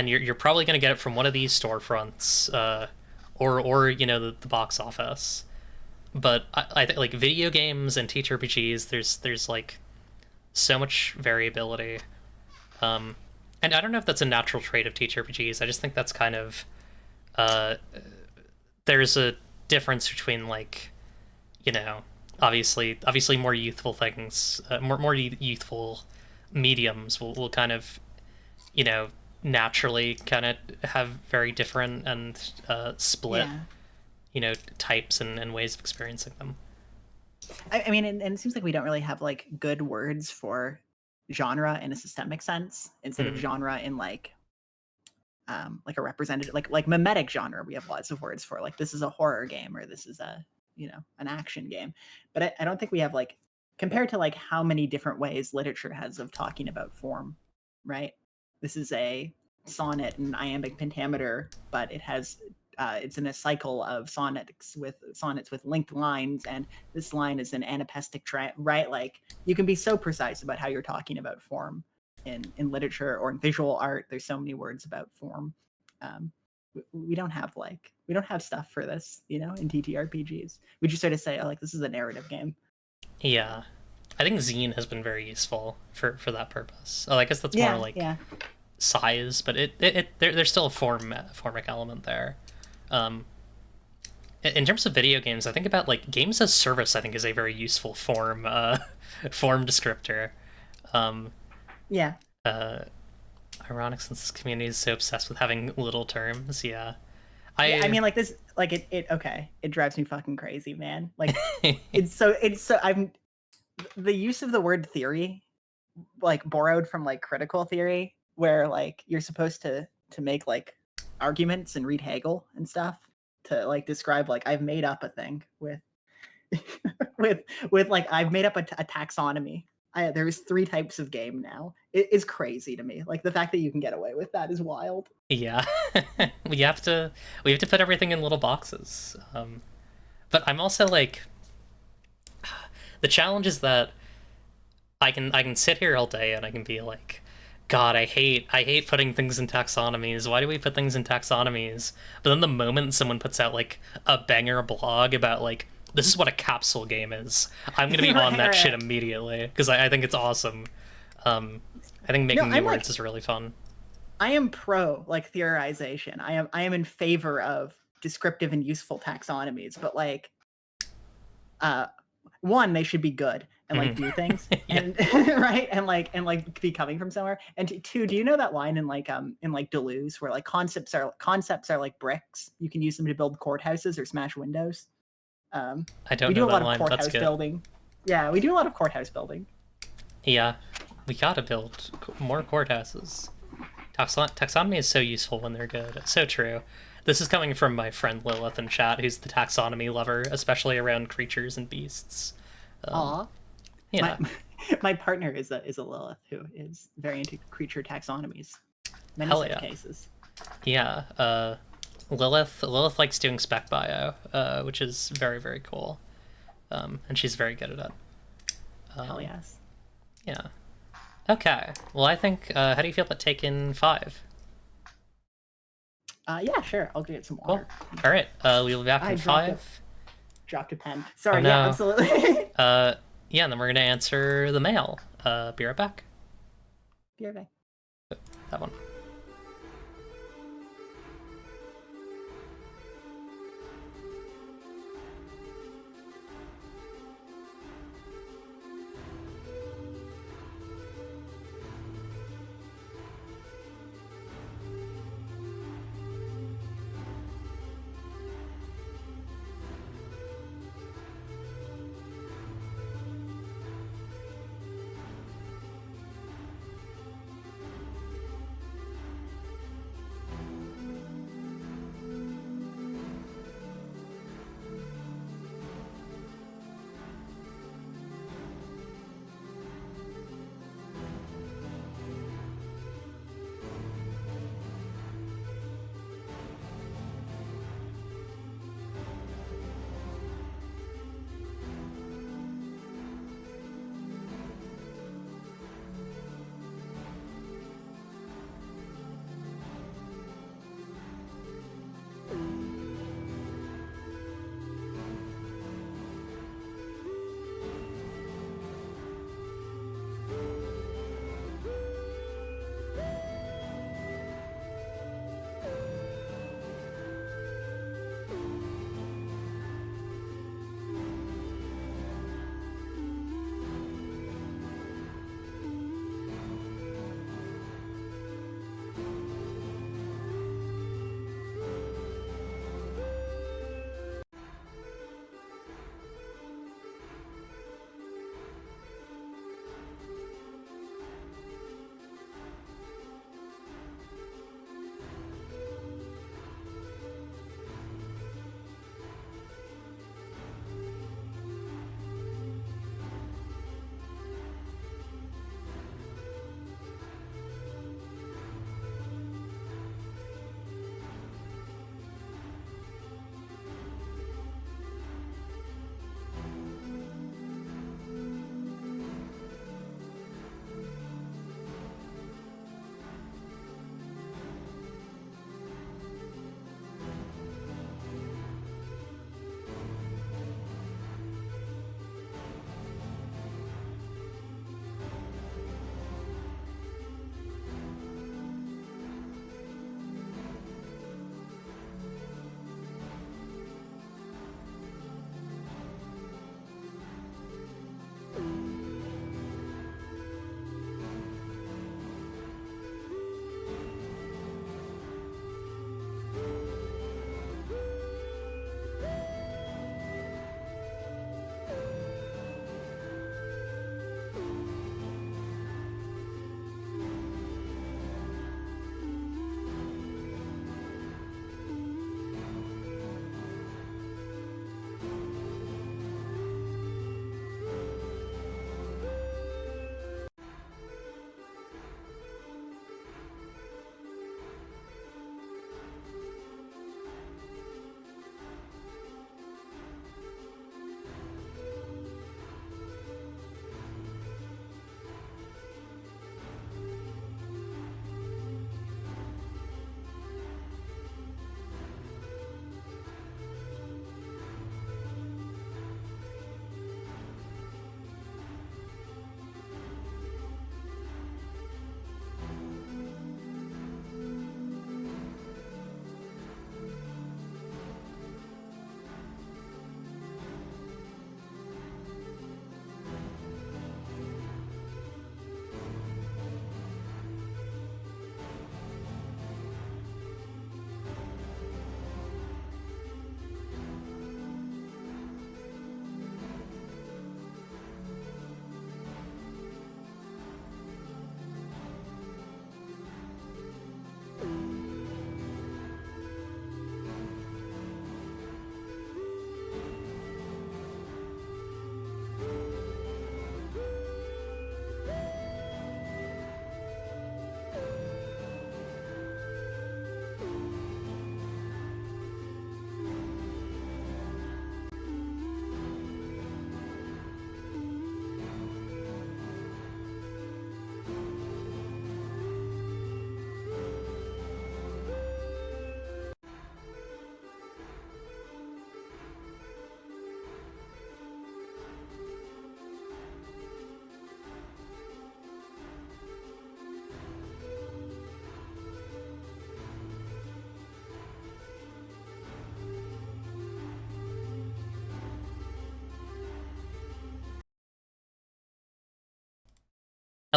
you're probably going to get it from one of these storefronts, or you know the box office. But I think like video games and TTRPGs, there's like so much variability. And I don't know if that's a natural trait of TTRPGs. I just think that's kind of uh, there's a difference between like you know obviously more youthful things, more youthful mediums will kind of you know naturally kind of have very different and split Yeah. you know types and ways of experiencing them. I mean, and it seems like we don't really have like good words for genre in a systemic sense instead of Mm. genre in like a representative, like mimetic genre. We have lots of words for, like, this is a horror game or this is a, an action game. But I don't think we have, like, compared to like how many different ways literature has of talking about form, right? This is a sonnet and iambic pentameter, but it has it's in a cycle of sonnets with linked lines, and this line is an anapestic right? Like, you can be so precise about how you're talking about form in literature or in visual art. There's so many words about form. um, we don't have stuff for this, in TTRPGs. We just sort of say, oh, like, this is a narrative game. Yeah, I think zine has been very useful for that purpose. Oh, I guess that's more Yeah, like yeah. size, but there's still a formic element there. Um, in terms of video games, I think about like games as service. I think is a very useful form descriptor. Um, Yeah. uh, Ironic since this community is so obsessed with having little terms. Yeah, Yeah, I I mean, like, this, like, it drives me fucking crazy, man. Like, it's so I'm the use of the word theory, like, borrowed from like critical theory, where like you're supposed to make like arguments and read Hegel and stuff to like describe, like, I've made up a thing with with like, I've made up a taxonomy. There's 3 types of game now. It is crazy to me. Like, the fact that you can get away with that is wild. yeah, we have to put everything in little boxes. But I'm also like the challenge is that I can sit here all day and I can be like, God, I hate putting things in taxonomies. Why do we put things in taxonomies? But then the moment someone puts out like a banger blog about like this is what a capsule game is, I'm gonna be on that shit immediately because I think it's awesome. I think No, making new I'm like, words is really fun. I am pro like theorization. I am in favor of descriptive and useful taxonomies, but like one, they should be good and like do things Yeah. and right and like be coming from somewhere. And two, do you know that line in like Deleuze where like concepts are like bricks? You can use them to build courthouses or smash windows. I don't We know do a that lot of line, but that's courthouse good. building. Yeah, we do a lot of courthouse building. Yeah, we gotta build more courthouses. Taxonomy is so useful when they're good. So true. This is coming from my friend Lilith in chat, who's the taxonomy lover, especially around creatures and beasts. Aw. Yeah. My partner is a Lilith who is very into creature taxonomies. Many Hell such yeah. cases. Yeah. Lilith likes doing spec bio, which is very, very cool. And she's very good at it. Hell yes. Yeah. Okay. Well, I think. How do you feel about taking 5? Yeah, sure. I'll get some Cool. water. All right. We'll be back in 5. Dropped a pen. Sorry. Oh, no. Yeah, absolutely. Yeah, and then we're gonna answer the mail. Be right back. Be right back. That one.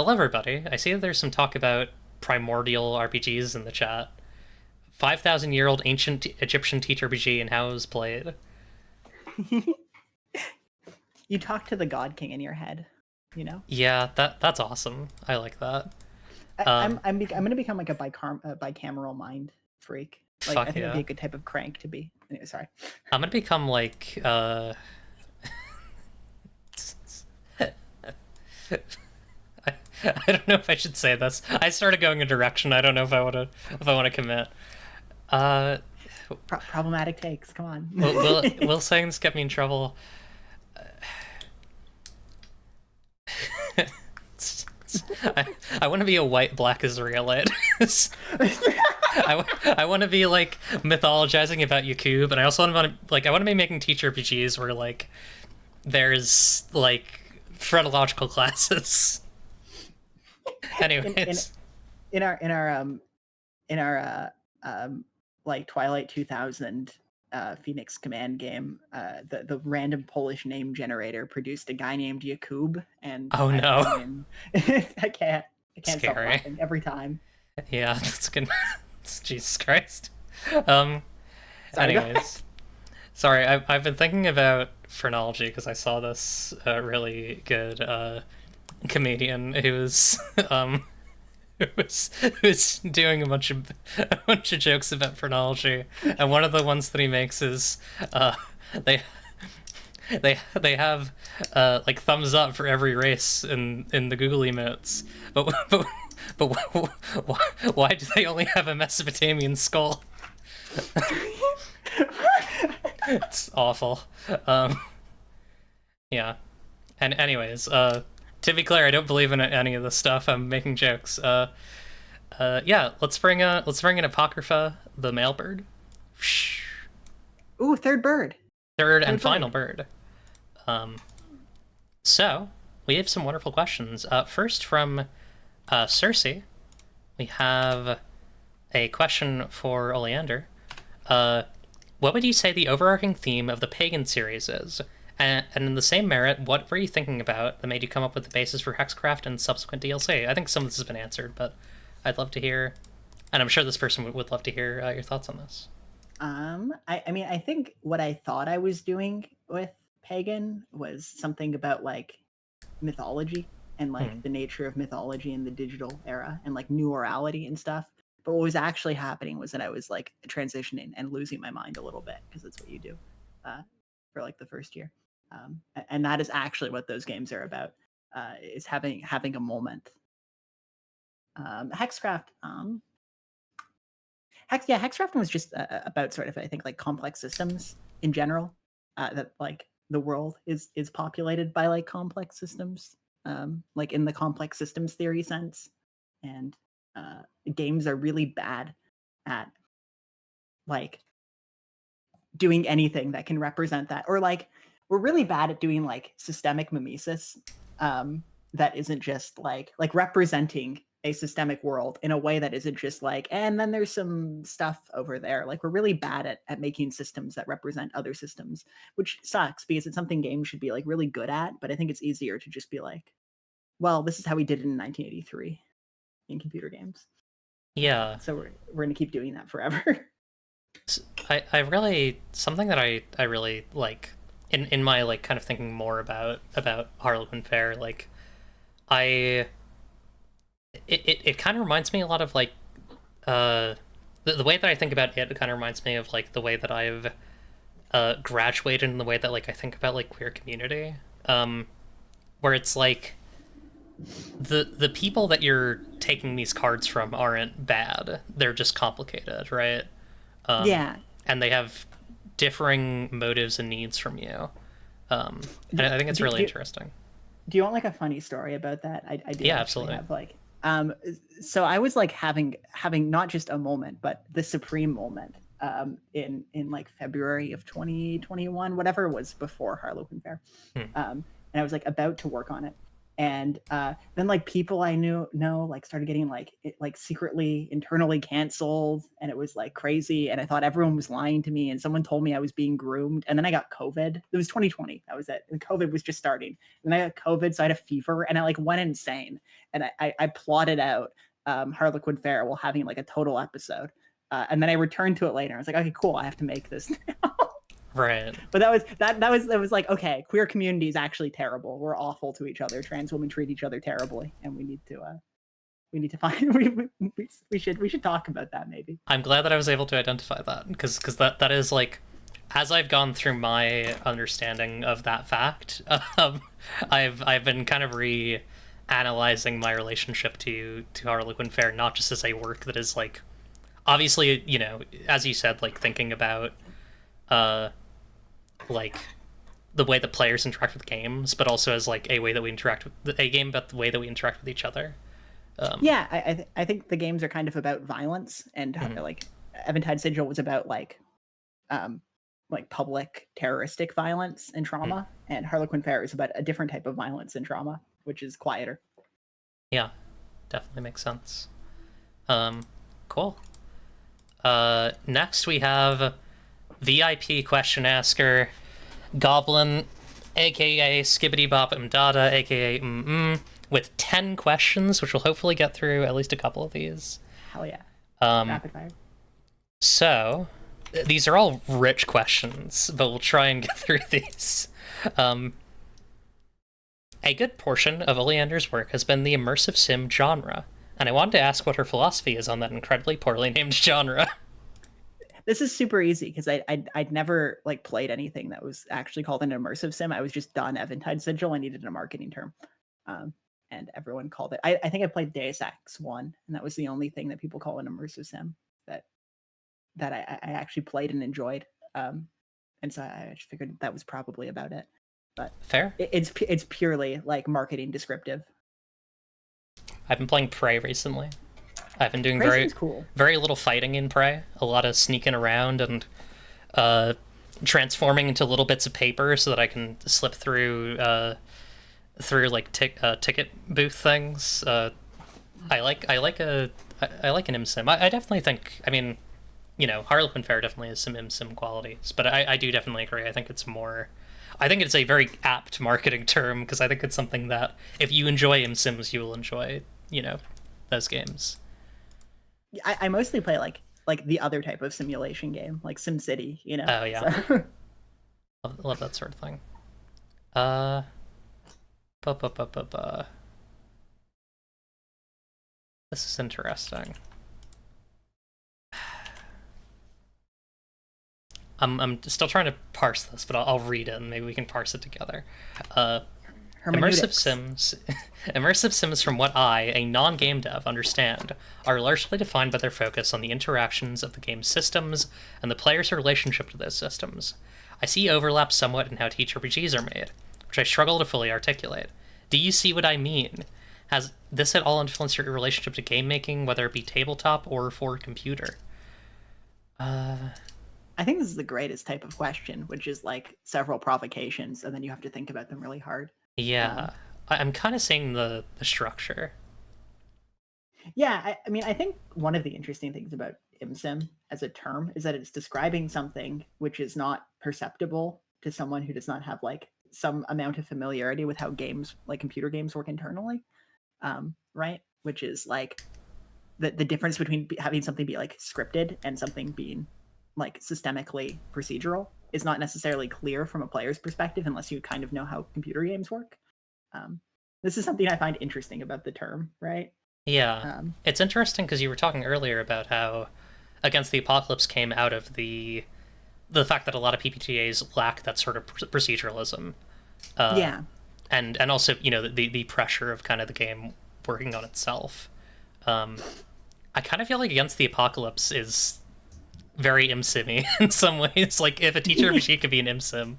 Hello, everybody. I see that there's some talk about primordial RPGs in the chat. 5,000-year-old ancient Egyptian TTRPG and how it was played. You talk to the God King in your head, you know? Yeah, that's awesome. I like that. I'm gonna become like a bicameral mind freak. Like I Fuck think it'd yeah. be a good type of crank to be. Anyway, sorry. I'm gonna become like I don't know if I should say this. I started going a direction. I don't know if I want to commit. Problematic takes. Come on. Will saying this get me in trouble? I want to be a white black Israelite. I want to be like mythologizing about Yakub, and I also want to I want to be making teacher RPGs where like there's like phrenological classes. Anyways, in our like Twilight 2000 Phoenix Command game, the random Polish name generator produced a guy named Yakub, and oh no, I can't stop scary. laughing every time. Yeah, that's good. Jesus Christ. Sorry, Anyways, sorry. I've been thinking about phrenology because I saw this really good comedian who was who's doing a bunch of jokes about phrenology, and one of the ones that he makes is they they have like thumbs up for every race in the Google emotes, but why do they only have a Mesopotamian skull? It's awful. Yeah. And anyways, to be clear, I don't believe in any of this stuff. I'm making jokes. Yeah, let's bring in Apocrypha, the male bird. Ooh, third bird. Third and final bird. So we have some wonderful questions. First from Cersei, we have a question for Oleander. What would you say the overarching theme of the Pagan series is? And in the same merit, what were you thinking about that made you come up with the basis for Hexcraft and subsequent DLC? I think some of this has been answered, but I'd love to hear, and I'm sure this person would love to hear your thoughts on this. I mean, I think what I thought I was doing with Pagan was something about like mythology and like the nature of mythology in the digital era and like new orality and stuff. But what was actually happening was that I was like transitioning and losing my mind a little bit because that's what you do for like the first year. And that is actually what those games are about, is having a moment. Hexcraft, Hexcraft was just about sort of, I think, like complex systems in general. That like the world is populated by like complex systems, like in the complex systems theory sense, and games are really bad at like doing anything that can represent that, or like we're really bad at doing like systemic mimesis that isn't just like representing a systemic world in a way that isn't just like, and then there's some stuff over there. Like we're really bad at making systems that represent other systems, which sucks because it's something games should be like really good at. But I think it's easier to just be like, well, this is how we did it in 1983 in computer games. Yeah. So we're gonna keep doing that forever. I really, something that I really like in my like kind of thinking more about Harlequin Fair, like it kind of reminds me a lot of like the way that I think about it kind of reminds me of like the way that I've graduated in the way that like I think about like queer community, where it's like the people that you're taking these cards from aren't bad, they're just complicated, right? Yeah. And they have differing motives and needs from you. And I think it's really interesting. Do you want like a funny story about that? I do. Yeah, absolutely. Have like, so I was like having not just a moment, but the supreme moment in like February of 2021, whatever it was before Harlequin Fair. And I was like about to work on it. And then like people I know like started getting like secretly internally canceled, and it was like crazy. And I thought everyone was lying to me, and someone told me I was being groomed. And then I got COVID. It was 2020. That was it. And COVID was just starting. And I got COVID, so I had a fever, and I like went insane. And I plotted out Harlequin Fair while having like a total episode. And then I returned to it later. I was like, okay, cool. I have to make this now. Right. But that was like, okay, queer community is actually terrible. We're awful to each other. Trans women treat each other terribly, and we need to find we should talk about that maybe. I'm glad that I was able to identify that, because that is like, as I've gone through my understanding of that fact, I've been kind of analyzing my relationship to Harlequin Fair, not just as a work that is like, obviously, you know, as you said, like thinking about like the way that players interact with games, but also as like a way that we interact with a game, but the way that we interact with each other. Yeah, I think the games are kind of about violence, and like Eventide Sigil was about like public terroristic violence and trauma, and Harlequin Fair is about a different type of violence and trauma, which is quieter. Yeah, definitely makes sense. Cool. Next we have VIP question asker Goblin, aka Skibbity Bop Dada, aka with 10 questions, which we'll hopefully get through at least a couple of these. Hell yeah. Rapid fire. So, these are all rich questions, but we'll try and get through these. A good portion of Oleander's work has been the immersive sim genre, and I wanted to ask what her philosophy is on that incredibly poorly named genre. This is super easy because I'd never like played anything that was actually called an immersive sim. I was just done Eventide Sigil. I needed a marketing term. And everyone called it. I think I played Deus Ex 1, and that was the only thing that people call an immersive sim that I actually played and enjoyed. And so I just figured that was probably about it. But fair. It's purely like marketing descriptive. I've been playing Prey recently. I've been doing cool. very little fighting in Prey. A lot of sneaking around and transforming into little bits of paper so that I can slip through like ticket booth things. I like an ImSim. I definitely think, I mean, you know, Harlequin Fair definitely has some ImSim qualities, but I do definitely agree. I think it's a very apt marketing term, because I think it's something that if you enjoy ImSims, you will enjoy, you know, those games. I mostly play like the other type of simulation game, like SimCity, you know. Oh yeah. So. love that sort of thing. This is interesting. I'm still trying to parse this, but I'll read it and maybe we can parse it together. Immersive sims, from what I, a non-game dev, understand, are largely defined by their focus on the interactions of the game's systems and the player's relationship to those systems. I see overlaps somewhat in how TTRPGs are made, which I struggle to fully articulate. Do you see what I mean? Has this at all influenced your relationship to game making, whether it be tabletop or for computer? I think this is the greatest type of question, which is like several provocations, and then you have to think about them really hard. Yeah, I'm kind of seeing the structure. Yeah, I mean, I think one of the interesting things about ImSim as a term is that it's describing something which is not perceptible to someone who does not have like some amount of familiarity with how games, like computer games, work internally, right? Which is like the difference between having something be like scripted and something being like systemically procedural is not necessarily clear from a player's perspective unless you kind of know how computer games work. This is something I find interesting about the term, right? Yeah, it's interesting because you were talking earlier about how Against the Apocalypse came out of the fact that a lot of PBTAs lack that sort of proceduralism. Yeah, and also, you know, the pressure of kind of the game working on itself. I kind of feel like Against the Apocalypse is very ImSim-y in some ways. Like if a TTRPG could be an ImSim.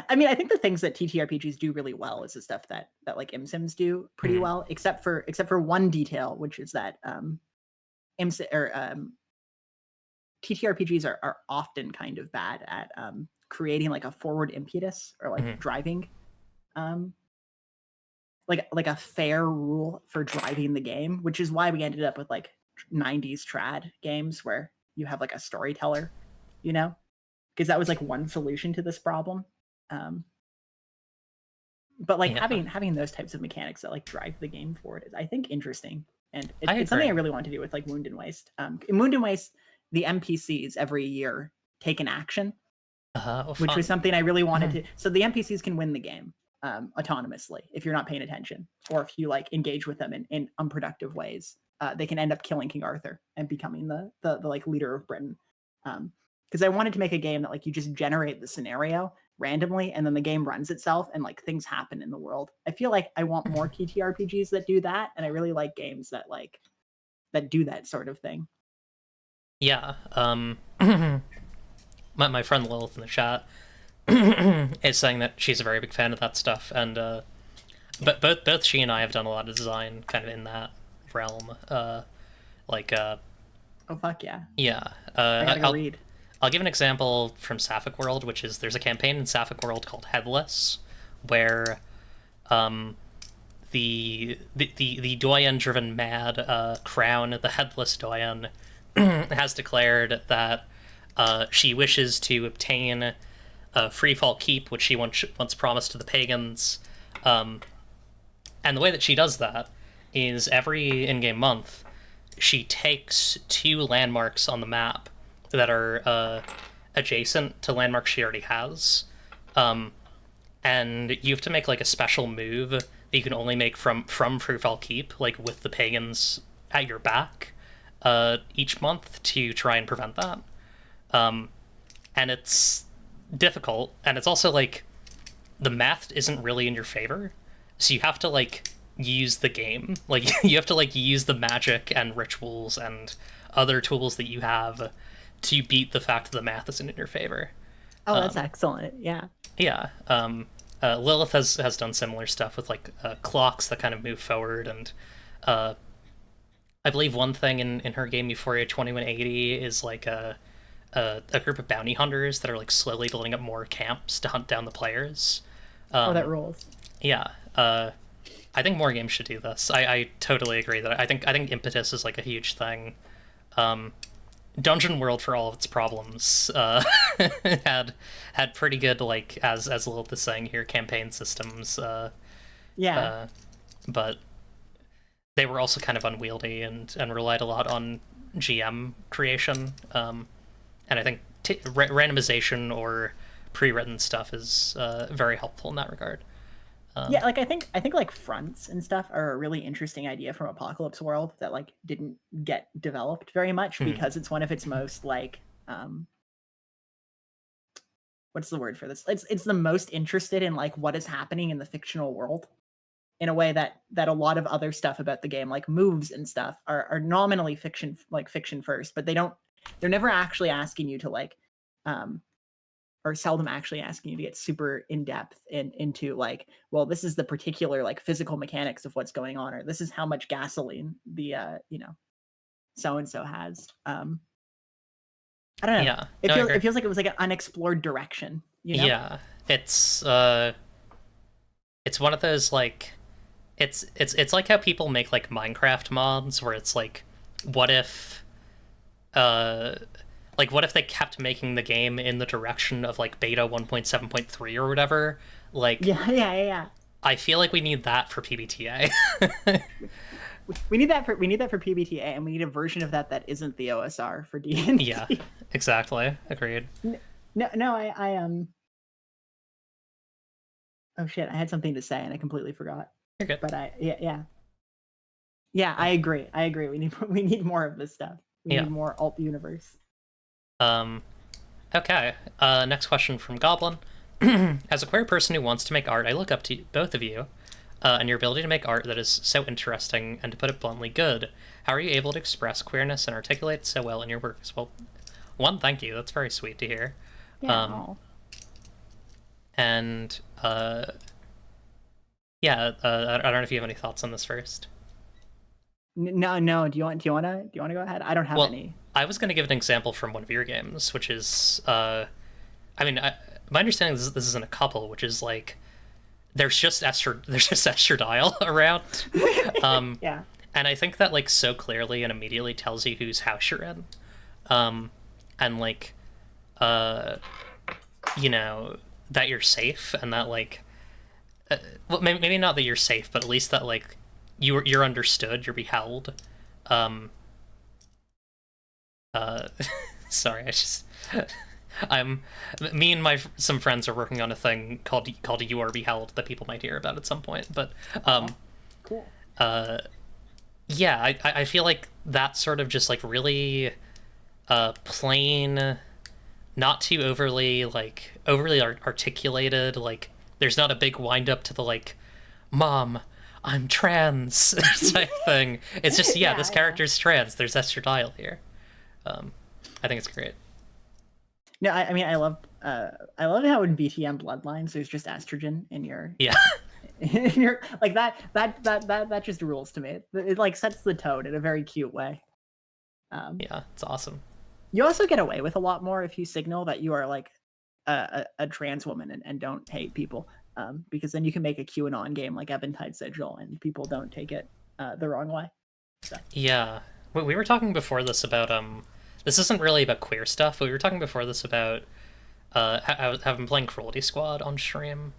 I mean, I think the things that TTRPGs do really well is the stuff that like ImSims do pretty well, except for one detail, which is that TTRPGs are often kind of bad at creating like a forward impetus or like driving like a fair rule for driving the game, which is why we ended up with like 90s trad games where you have like a storyteller, you know, because that was like one solution to this problem. But like having those types of mechanics that like drive the game forward is, I think, interesting, and it's something I really want to do with like Wound and Waste. In Wound and Waste, the NPCs every year take an action, which was something I really wanted to. So the NPCs can win the game autonomously if you're not paying attention, or if you like engage with them in unproductive ways. They can end up killing King Arthur and becoming the like leader of Britain. Because I wanted to make a game that like you just generate the scenario randomly and then the game runs itself and like things happen in the world. I feel like I want more TTRPGs that do that, and I really like games that like that do that sort of thing. Yeah. My friend Lilith in the chat is saying that she's a very big fan of that stuff, and but both she and I have done a lot of design kind of in that realm. Oh fuck yeah. Yeah. I gotta go read. I'll give an example from Sapphic World, which is there's a campaign in Sapphic World called Headless, where the Doyen-driven mad Crown, the Headless Doyen, has declared that she wishes to obtain Freefall Keep, which she once promised to the pagans. And the way that she does that is every in-game month, she takes 2 landmarks on the map that are adjacent to landmarks she already has. And you have to make like a special move that you can only make from Freefall Keep, like with the pagans at your back, each month to try and prevent that. And it's difficult, and it's also like the math isn't really in your favor, so you have to like use the game, like you have to like use the magic and rituals and other tools that you have to beat the fact that the math isn't in your favor. Oh, that's excellent. Yeah. Yeah. Lilith has done similar stuff with like clocks that kind of move forward, and I believe one thing in her game Euphoria 2180 is like a group of bounty hunters that are like slowly building up more camps to hunt down the players. That rules. Yeah. I think more games should do this. I totally agree that I think impetus is like a huge thing. Dungeon World, for all of its problems, had pretty good, like, as Lilith is saying here, campaign systems. Yeah. But they were also kind of unwieldy and relied a lot on GM creation. And I think randomization or pre-written stuff is very helpful in that regard. Yeah, like I think like fronts and stuff are a really interesting idea from Apocalypse World that like didn't get developed very much because it's one of its most like what's the word for this? It's the most interested in like what is happening in the fictional world in a way that a lot of other stuff about the game, like moves and stuff, are nominally fiction first, but they're never actually asking you to like or seldom actually asking you to get super in depth into like, well, this is the particular like physical mechanics of what's going on, or this is how much gasoline the so and so has. I don't know. Yeah, it feels like it was like an unexplored direction. You know? Yeah, it's one of those like, it's like how people make like Minecraft mods where it's like, what if they kept making the game in the direction of like beta 1.7.3 or whatever? Like, yeah. I feel like we need that for PBTA. we need that for PBTA, and we need a version of that isn't the OSR for D&D. Yeah, exactly. Agreed. No, I oh shit, I had something to say and I completely forgot. You're good. But I agree. We need more of this stuff. We need more alt universe. Okay. Next question from Goblin. As a queer person who wants to make art, I look up to both of you, and your ability to make art that is so interesting and, to put it bluntly, good. How are you able to express queerness and articulate so well in your works? Well, one, thank you. That's very sweet to hear. Yeah. And I don't know if you have any thoughts on this first. No. Do you want to go ahead? I don't have any. I was going to give an example from one of your games, which is, my understanding is this isn't a couple, which is like, there's just estradiol around. Yeah. And I think that like so clearly and immediately tells you whose house you're in. And like uh you know, that you're safe, and that like well, maybe not that you're safe, but at least that like you're understood, you're beheld. um uh Sorry, I just I'm me and my some friends are working on a thing called You Are Beheld that people might hear about at some point. But Cool. yeah, I feel like that sort of just like really plain, not too overly articulated. Like there's not a big wind up to the like, "Mom, I'm trans" type thing. It's just yeah, this character's trans. There's estradiol here. I think it's great. No, I mean I love how in BTM Bloodlines there's just estrogen in your Yeah. in your like that just rules to me. It like sets the tone in a very cute way. Yeah, it's awesome. You also get away with a lot more if you signal that you are like a trans woman and don't hate people, because then you can make a QAnon game like Eventide Sigil and people don't take it the wrong way. So. Yeah. We were talking before this about this isn't really about queer stuff, but we were talking before this about I've been playing Cruelty Squad on stream,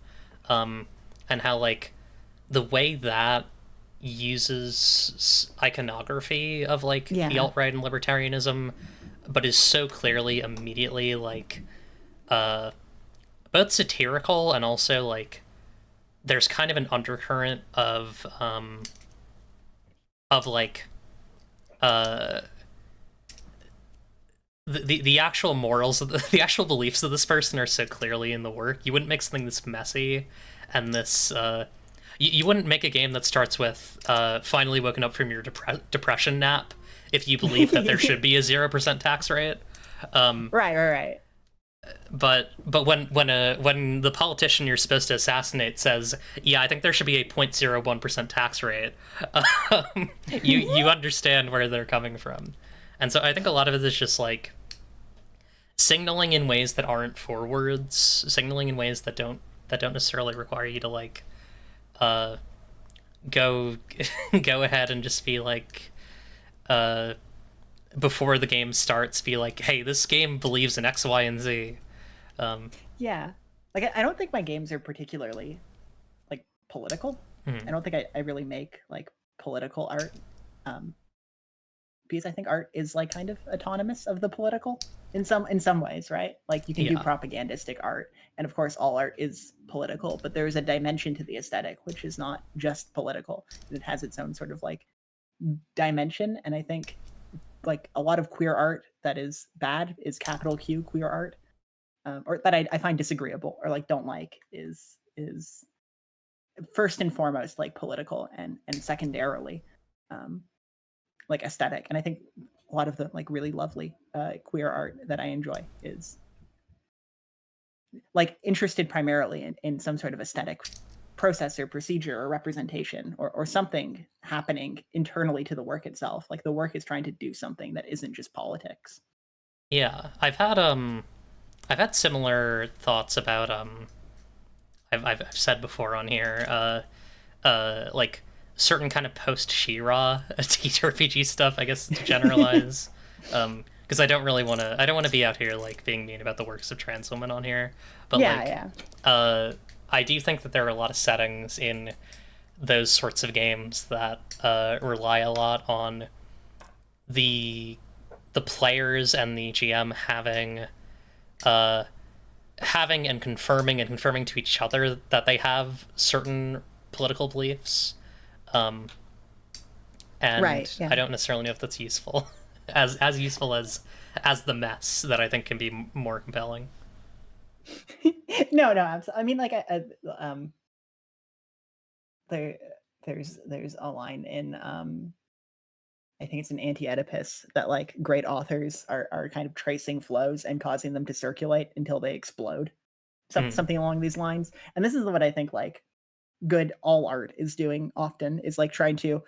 and how like the way that uses iconography of like the alt-right and libertarianism, but is so clearly immediately like both satirical and also like there's kind of an undercurrent of like the actual morals of the actual beliefs of this person are so clearly in the work. You wouldn't make something this messy and this you wouldn't make a game that starts with finally woken up from your depression nap if you believe that there should be a 0% tax rate. Right. But when the politician you're supposed to assassinate says, yeah, I think there should be a 0.01% tax rate, you understand where they're coming from. And so I think a lot of it is just like signaling in ways that aren't forwards, signaling in ways that don't necessarily require you to like go ahead and just be like before the game starts, be like, hey, this game believes in X, Y, and Z. Yeah. Like I don't think my games are particularly like political. I don't think I really make like political art. Because I think art is like kind of autonomous of the political in some ways, right? Like you can do propagandistic art, and of course all art is political, but there's a dimension to the aesthetic which is not just political. It has its own sort of like dimension, and I think like a lot of queer art that is bad is capital Q queer art, or that I find disagreeable or like don't like is first and foremost like political and secondarily like aesthetic. And I think a lot of the like really lovely queer art that I enjoy is like interested primarily in some sort of aesthetic process or procedure or representation or something happening internally to the work itself. Like the work is trying to do something that isn't just politics. Yeah, I've had similar thoughts about I've said before on here like certain kind of post She-Ra TTRPG stuff, I guess, to generalize. Because I don't want to be out here like being mean about the works of trans women on here, but I do think that there are a lot of settings in those sorts of games that rely a lot on the players and the GM having and confirming to each other that they have certain political beliefs. And I don't necessarily know if that's useful, as useful as the mess that I think can be more compelling. No, absolutely. I mean, like, there's a line in I think it's an Anti-Oedipus that like great authors are kind of tracing flows and causing them to circulate until they explode, something along these lines. And this is what I think like good all art is doing often, is like trying to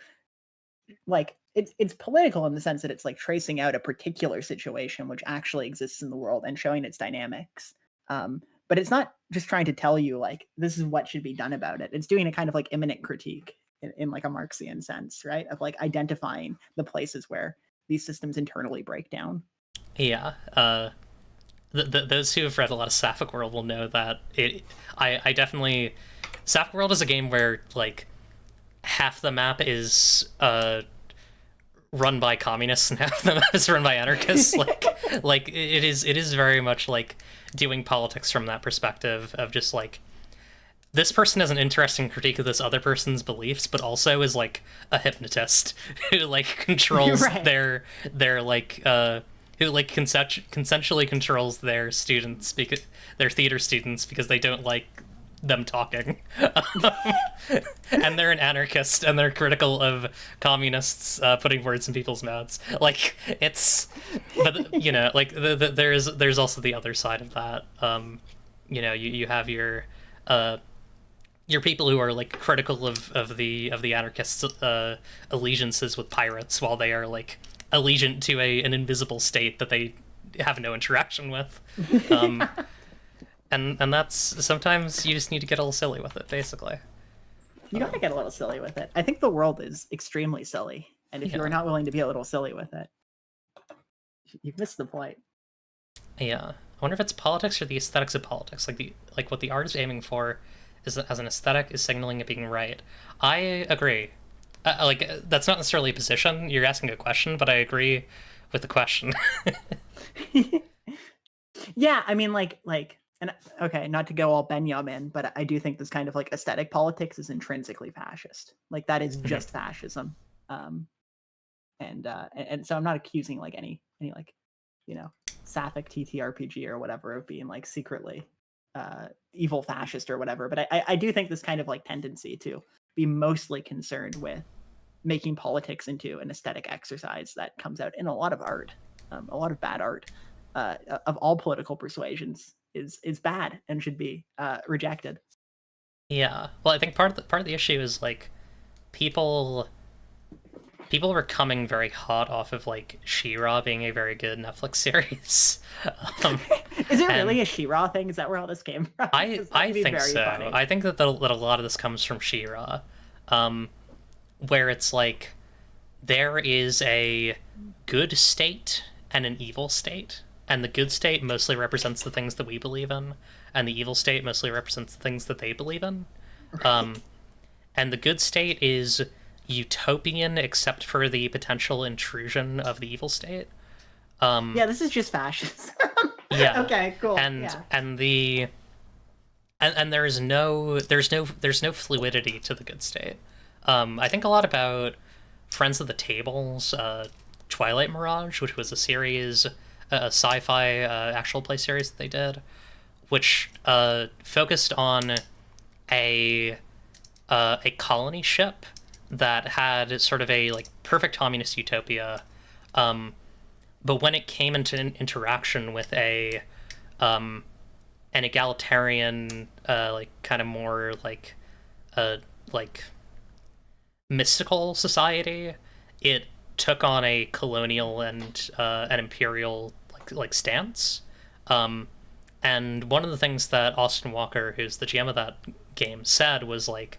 like it's political in the sense that it's like tracing out a particular situation which actually exists in the world and showing its dynamics, but it's not just trying to tell you like this is what should be done about it. It's doing a kind of like immanent critique in like a Marxian sense, right? Of like identifying the places where these systems internally break down. Yeah. Those who have read a lot of Sapphic World will know that I definitely Sapphic World is a game where like half the map is run by communists and half the map is run by anarchists. like it is very much like doing politics from that perspective of just like this person has an interesting critique of this other person's beliefs, but also is like a hypnotist who like controls Right. their like who like consensually controls their students because their theater students because they don't like them talking. And they're an anarchist and they're critical of communists putting words in people's mouths. Like it's, but you know, like there's also the other side of that. You know, you have your people who are like critical of the anarchists' allegiances with pirates while they are like allegiant to an invisible state that they have no interaction with. And that's sometimes you just need to get a little silly with it, basically. You gotta get a little silly with it. I think the world is extremely silly, and if Yeah. you're not willing to be a little silly with it, you've missed the point. Yeah, I wonder if it's politics or the aesthetics of politics. Like what the art is aiming for is that as an aesthetic is signaling it being right. I agree. Like that's not necessarily a position. You're asking a question, but I agree with the question. Yeah, I mean, and okay, not to go all Benjamin, but I do think this kind of like aesthetic politics is intrinsically fascist. Like that is just fascism. And so I'm not accusing like any like, you know, Sapphic TTRPG or whatever of being like secretly evil fascist or whatever. But I do think this kind of like tendency to be mostly concerned with making politics into an aesthetic exercise that comes out in a lot of art, a lot of bad art of all political persuasions is bad and should be rejected. Yeah. Well, I think part of the issue is like people were coming very hot off of like She-Ra being a very good Netflix series. Is it really a She-Ra thing? Is that where all this came from? I think so. Funny. I think that a lot of this comes from She-Ra, where it's like there is a good state and an evil state, and the good state mostly represents the things that we believe in, and the evil state mostly represents the things that they believe in. And the good state is utopian except for the potential intrusion of the evil state. Yeah, this is just fascism. Yeah. Okay, cool. And yeah. and there's no fluidity to the good state. I think a lot about Friends of the Tables, Twilight Mirage, which was a series, a sci-fi actual play series that they did, which focused on a colony ship that had sort of a like perfect communist utopia, but when it came into interaction with an egalitarian, like kind of more like mystical society, it took on a colonial and an imperial like stance. And one of the things that Austin Walker, who's the GM of that game, said was like,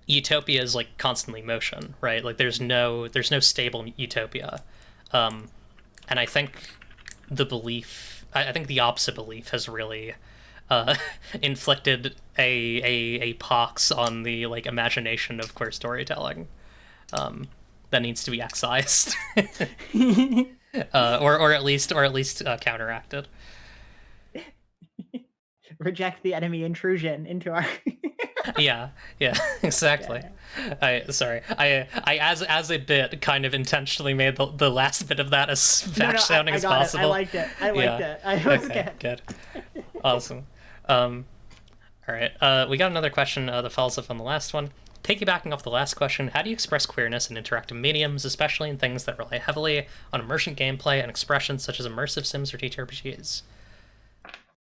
utopia is like constantly motion, right? Like there's no stable utopia. And I think I think the opposite belief has really inflicted a pox on the like imagination of queer storytelling that needs to be excised. or at least counteracted. Reject the enemy intrusion into our yeah, exactly. Yeah. I as a bit kind of intentionally made the last bit of that as fact sounding as possible. I liked it. I liked it. I was good. Awesome. All right. We got another question that follows up on the last one. Piggybacking off the last question, how do you express queerness in interactive mediums, especially in things that rely heavily on immersion gameplay and expressions such as immersive sims or TTRPGs?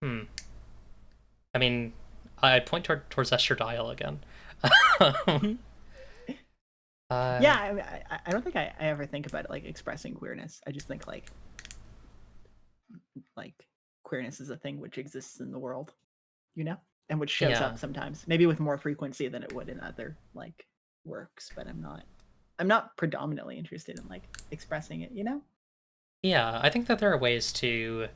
I mean, I'd point towards Esther Dial again. Yeah, I mean, I don't think I ever think about it like expressing queerness. I just think like queerness is a thing which exists in the world, you know, and which shows Yeah. up sometimes, maybe with more frequency than it would in other like works. But I'm not predominantly interested in like expressing it, you know. Yeah, I think that there are ways to,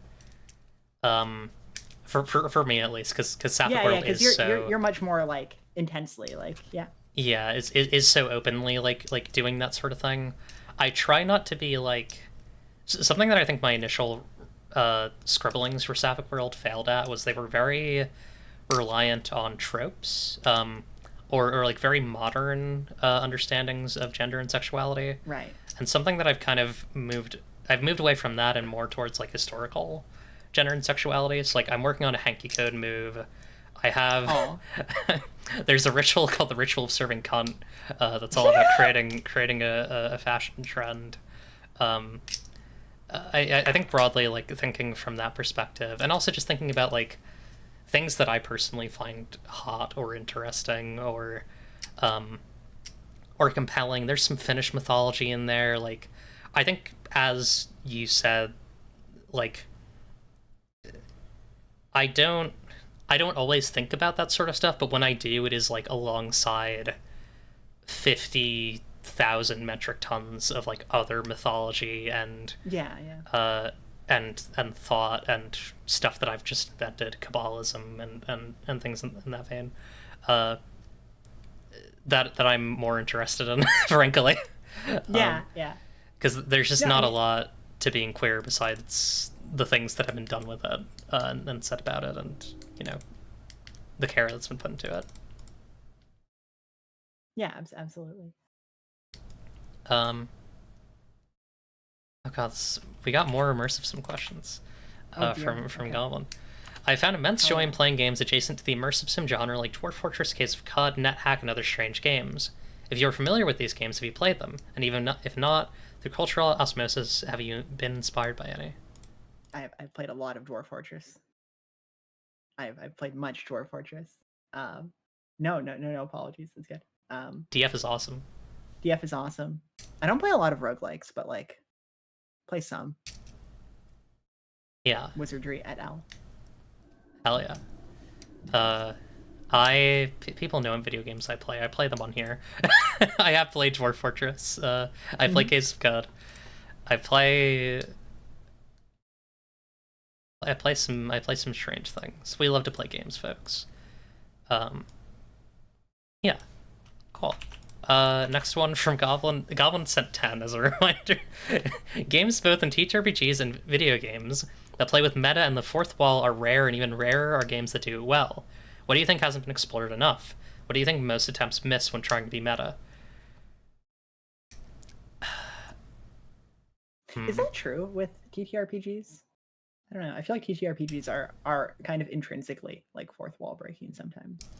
for me at least, because Sapphic Yeah, World because is so you're much more like intensely like yeah is so openly like doing that sort of thing. I try not to be like something that I think my initial scribblings for Sapphic World failed at was they were very reliant on tropes, or like very modern understandings of gender and sexuality. right. And something that I've moved away from that and more towards like historical gender and sexuality. So like I'm working on a hanky code move. I have Oh, there's a ritual called the Ritual of Serving Cunt that's all about creating a fashion trend. Um, I think broadly like thinking from that perspective, and also just thinking about like things that I personally find hot or interesting um, or compelling. There's some Finnish mythology in there. Like, I think, as you said, like, I don't, I don't always think about that sort of stuff, but when I do, it is like alongside 50,000 metric tons of like other mythology yeah, yeah. and thought and stuff that I've just invented, Kabbalism and things in that vein. Uh, that I'm more interested in, frankly. Yeah, yeah. Because there's just No, I not a mean, lot to being queer besides the things that have been done with it and said about it, and you know the care that's been put into it. yeah, absolutely. Um, oh god, we got more immersive sim questions Oh dear. from Okay. Goblin. I found immense Oh joy in yeah. playing games adjacent to the immersive sim genre like Dwarf Fortress, Case of CUD, NetHack, and other strange games. If you're familiar with these games, have you played them? And even if not, through cultural osmosis, have you been inspired by any? I've played a lot of Dwarf Fortress. I've played much Dwarf Fortress. Um, no apologies. It's good. DF is awesome. DF is awesome. I don't play a lot of roguelikes, but like play some. Yeah, Wizardry et al. hell yeah. People know in video games I play them on here. I have played Dwarf Fortress. I play Case of CUD. I play I play some strange things. We love to play games, folks. Um, yeah, cool. Next one from Goblin. Goblin sent 10 as a reminder. Games both in TTRPGs and video games that play with meta and the fourth wall are rare, and even rarer are games that do it well. What do you think hasn't been explored enough? What do you think most attempts miss when trying to be meta? Is Hmm. that true with TTRPGs? I don't know. I feel like TTRPGs are kind of intrinsically like fourth wall breaking sometimes.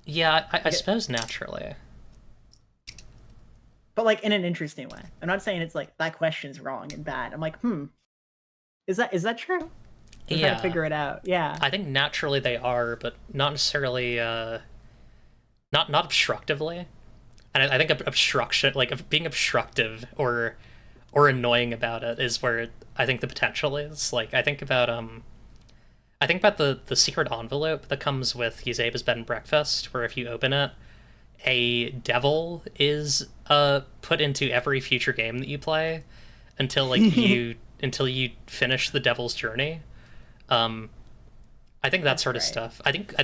Yeah, I Like suppose naturally. but like in an interesting way. I'm not saying it's like that question's wrong and bad. I'm like, is that true? I'm trying to Yeah, figure it out. Yeah. I think naturally they are, but not necessarily. Not obstructively. And I think obstruction, like being obstructive or annoying about it, is where I think the potential is. Like I think about the secret envelope that comes with He's Abe's Bed and Breakfast, where if you open it, a devil is put into every future game that you play until like you finish the devil's journey. Um, I think that That's sort of great. stuff. I think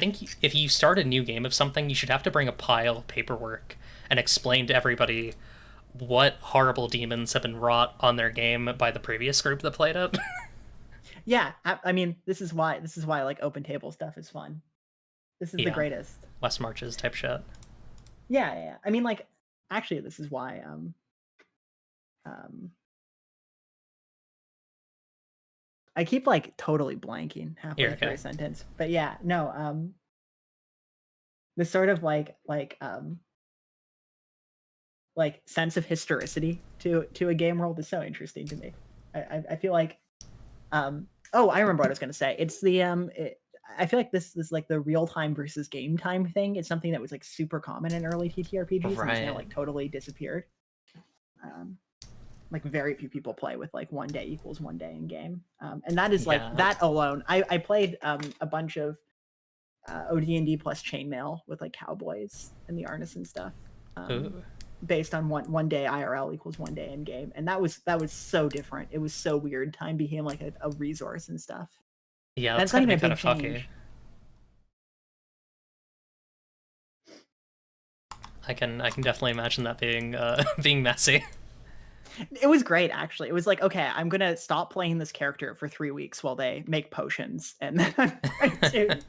if you start a new game of something, you should have to bring a pile of paperwork and explain to everybody what horrible demons have been wrought on their game by the previous group that played it. Yeah, I mean, this is why like open table stuff is fun. This is the Yeah, greatest. West Marches type shit. Yeah. I mean, like, actually, this is why um I keep like totally blanking You're halfway through okay. a sentence. But yeah, no, this sort of like sense of historicity to a game world is so interesting to me. I feel like oh, I remember what I was gonna say. It's the I feel like this is like the real time versus game time thing. It's something that was like super common in early TTRPGs and it's now Right. like totally disappeared. Um, like very few people play with like 1 day equals 1 day in game, and that is like Yeah. that alone. I played a bunch of OD&D plus chainmail with like cowboys and the artisan stuff, based on one day IRL equals 1 day in game, and that was so different. It was so weird. Time became like a resource and stuff. Yeah, That's that's not gotta even be a kind big of fucky. change. I can definitely imagine that being being messy. It was great, actually. It was like, okay, I'm gonna stop playing this character for 3 weeks while they make potions, and then I'm going to.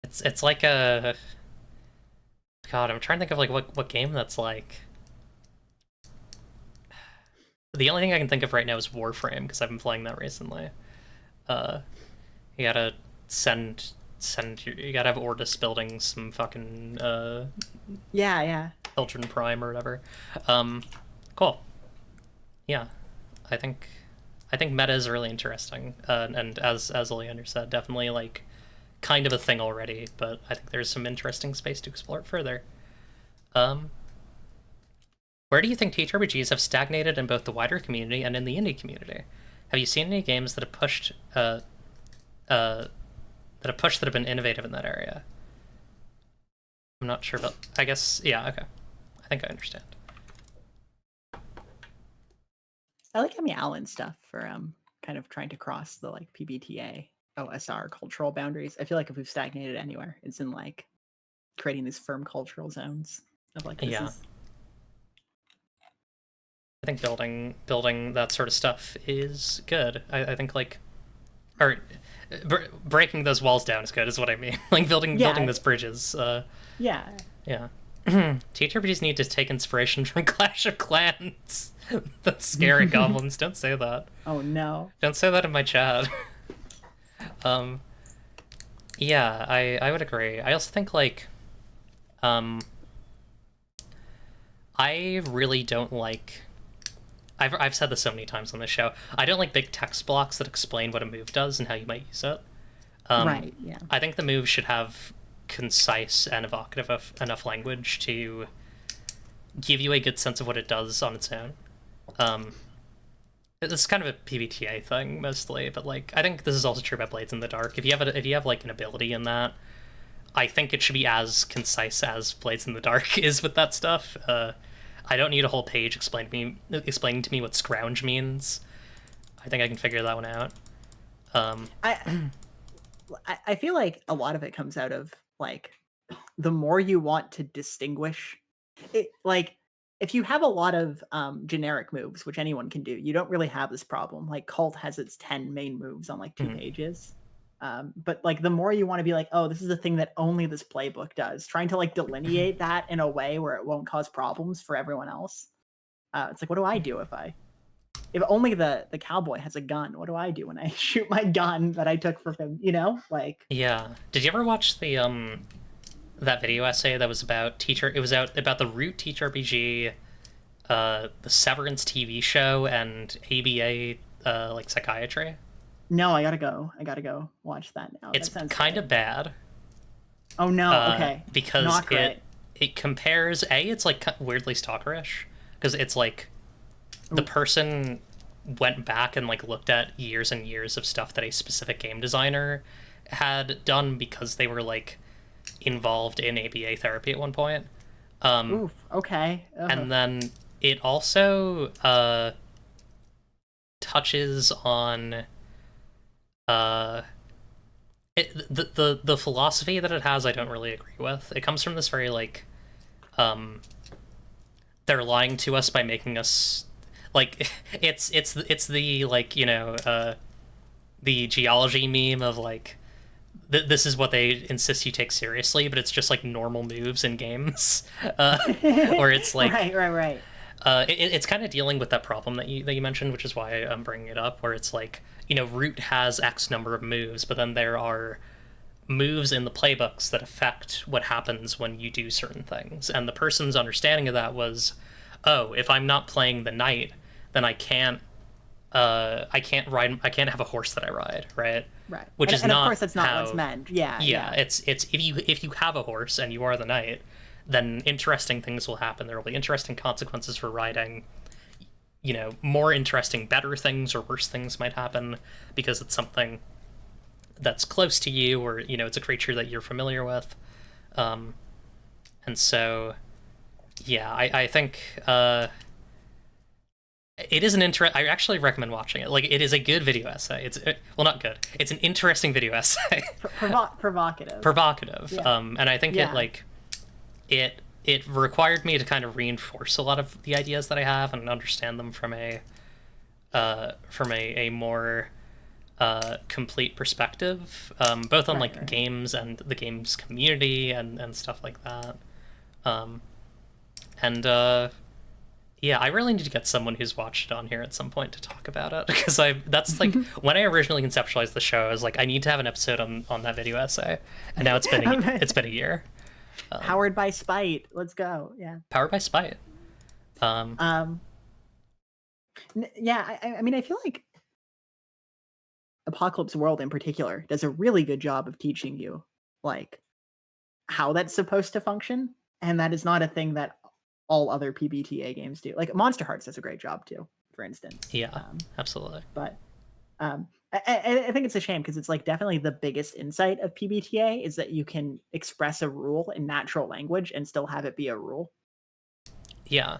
It's like a God. I'm trying to think of like what game that's like. The only thing I can think of right now is Warframe because I've been playing that recently. You gotta send you gotta have Ordis building some fucking Yeah. Children Prime or whatever. Cool. Yeah, I think meta is really interesting, and as Oleander said, definitely like kind of a thing already, but I think there's some interesting space to explore it further. Where do you think TTRPGs have stagnated in both the wider community and in the indie community? Have you seen any games that have pushed that have been innovative in that area? I'm not sure, but I guess yeah. Okay, I think I understand. I like Emmy Allen stuff for kind of trying to cross the like PBTA OSR cultural boundaries. I feel like if we've stagnated anywhere, it's in like creating these firm cultural zones of like this Yeah. is. I think building that sort of stuff is good. I think like, or breaking those walls down is good, is what I mean. Like building those bridges. Yeah. TTRPGs need to take inspiration from Clash of Clans. That's scary, goblins. Don't say that. Oh no. Don't say that in my chat. Yeah, I would agree. I also think like, I really don't like. I've said this so many times on this show. I don't like big text blocks that explain what a move does and how you might use it. Right. Yeah. I think the move should have concise and evocative enough language to give you a good sense of what it does on its own. It's kind of a PBTA thing mostly, but like I think this is also true about Blades in the Dark. If you have like an ability in that, I think it should be as concise as Blades in the Dark is with that stuff. I don't need a whole page explaining to me what scrounge means. I think I can figure that one out. I feel like a lot of it comes out of like the more you want to distinguish it, like if you have a lot of generic moves, which anyone can do, you don't really have this problem. Like Cult has its 10 main moves on like 2 pages. But like the more you want to be like, oh, this is the thing that only this playbook does, trying to like delineate that in a way where it won't cause problems for everyone else. It's like, what do I do if only the cowboy has a gun? What do I do when I shoot my gun that I took from him? You know, like. Yeah. Did you ever watch the that video essay that was about It was about the Root TTRPG, the Severance TV show, and ABA like psychiatry. No, I gotta go watch that now. It's that kind of bad. Oh no, okay. Because it compares it's like weirdly stalkerish because it's like the person went back and like looked at years and years of stuff that a specific game designer had done because they were like involved in ABA therapy at one point. Oof. Okay. And then it also touches on the philosophy that it has. I don't really agree with. It comes from this very like they're lying to us by making us like it's the like, you know, the geology meme of like this is what they insist you take seriously, but it's just like normal moves in games, or it's like right. It's kind of dealing with that problem that you mentioned, which is why I'm bringing it up, where it's like, you know, Root has X number of moves, but then there are moves in the playbooks that affect what happens when you do certain things. And the person's understanding of that was, oh, if I'm not playing the knight, then I can't have a horse that I ride, right? Right. Which is and not of course that's not how, what's meant. Yeah. It's if you have a horse and you are the knight, then interesting things will happen. There will be interesting consequences for writing. You know, more interesting, better things or worse things might happen because it's something that's close to you, or, you know, it's a creature that you're familiar with. And so, yeah, I think it is an I actually recommend watching it. Like, it is a good video essay. It's well, not good. It's an interesting video essay. Provocative. Provocative. Yeah. And I think Yeah. it required me to kind of reinforce a lot of the ideas that I have and understand them from a more complete both on Right. games and the games community and stuff like that. Yeah, I really need to get someone who's watched it on here at some point to talk about it, because that's like when I originally conceptualized the show, I was like, I need to have an episode on that video essay, and now it's been a year. Powered by spite. Let's go. Yeah. Powered by spite. Yeah. I mean, I feel like Apocalypse World in particular does a really good job of teaching you like how that's supposed to function, and that is not a thing that all other PBTA games do. Like Monster Hearts does a great job too, for instance. Yeah, absolutely. But I think it's a shame because it's like definitely the biggest insight of PBTA is that you can express a rule in natural language and still have it be a rule. Yeah.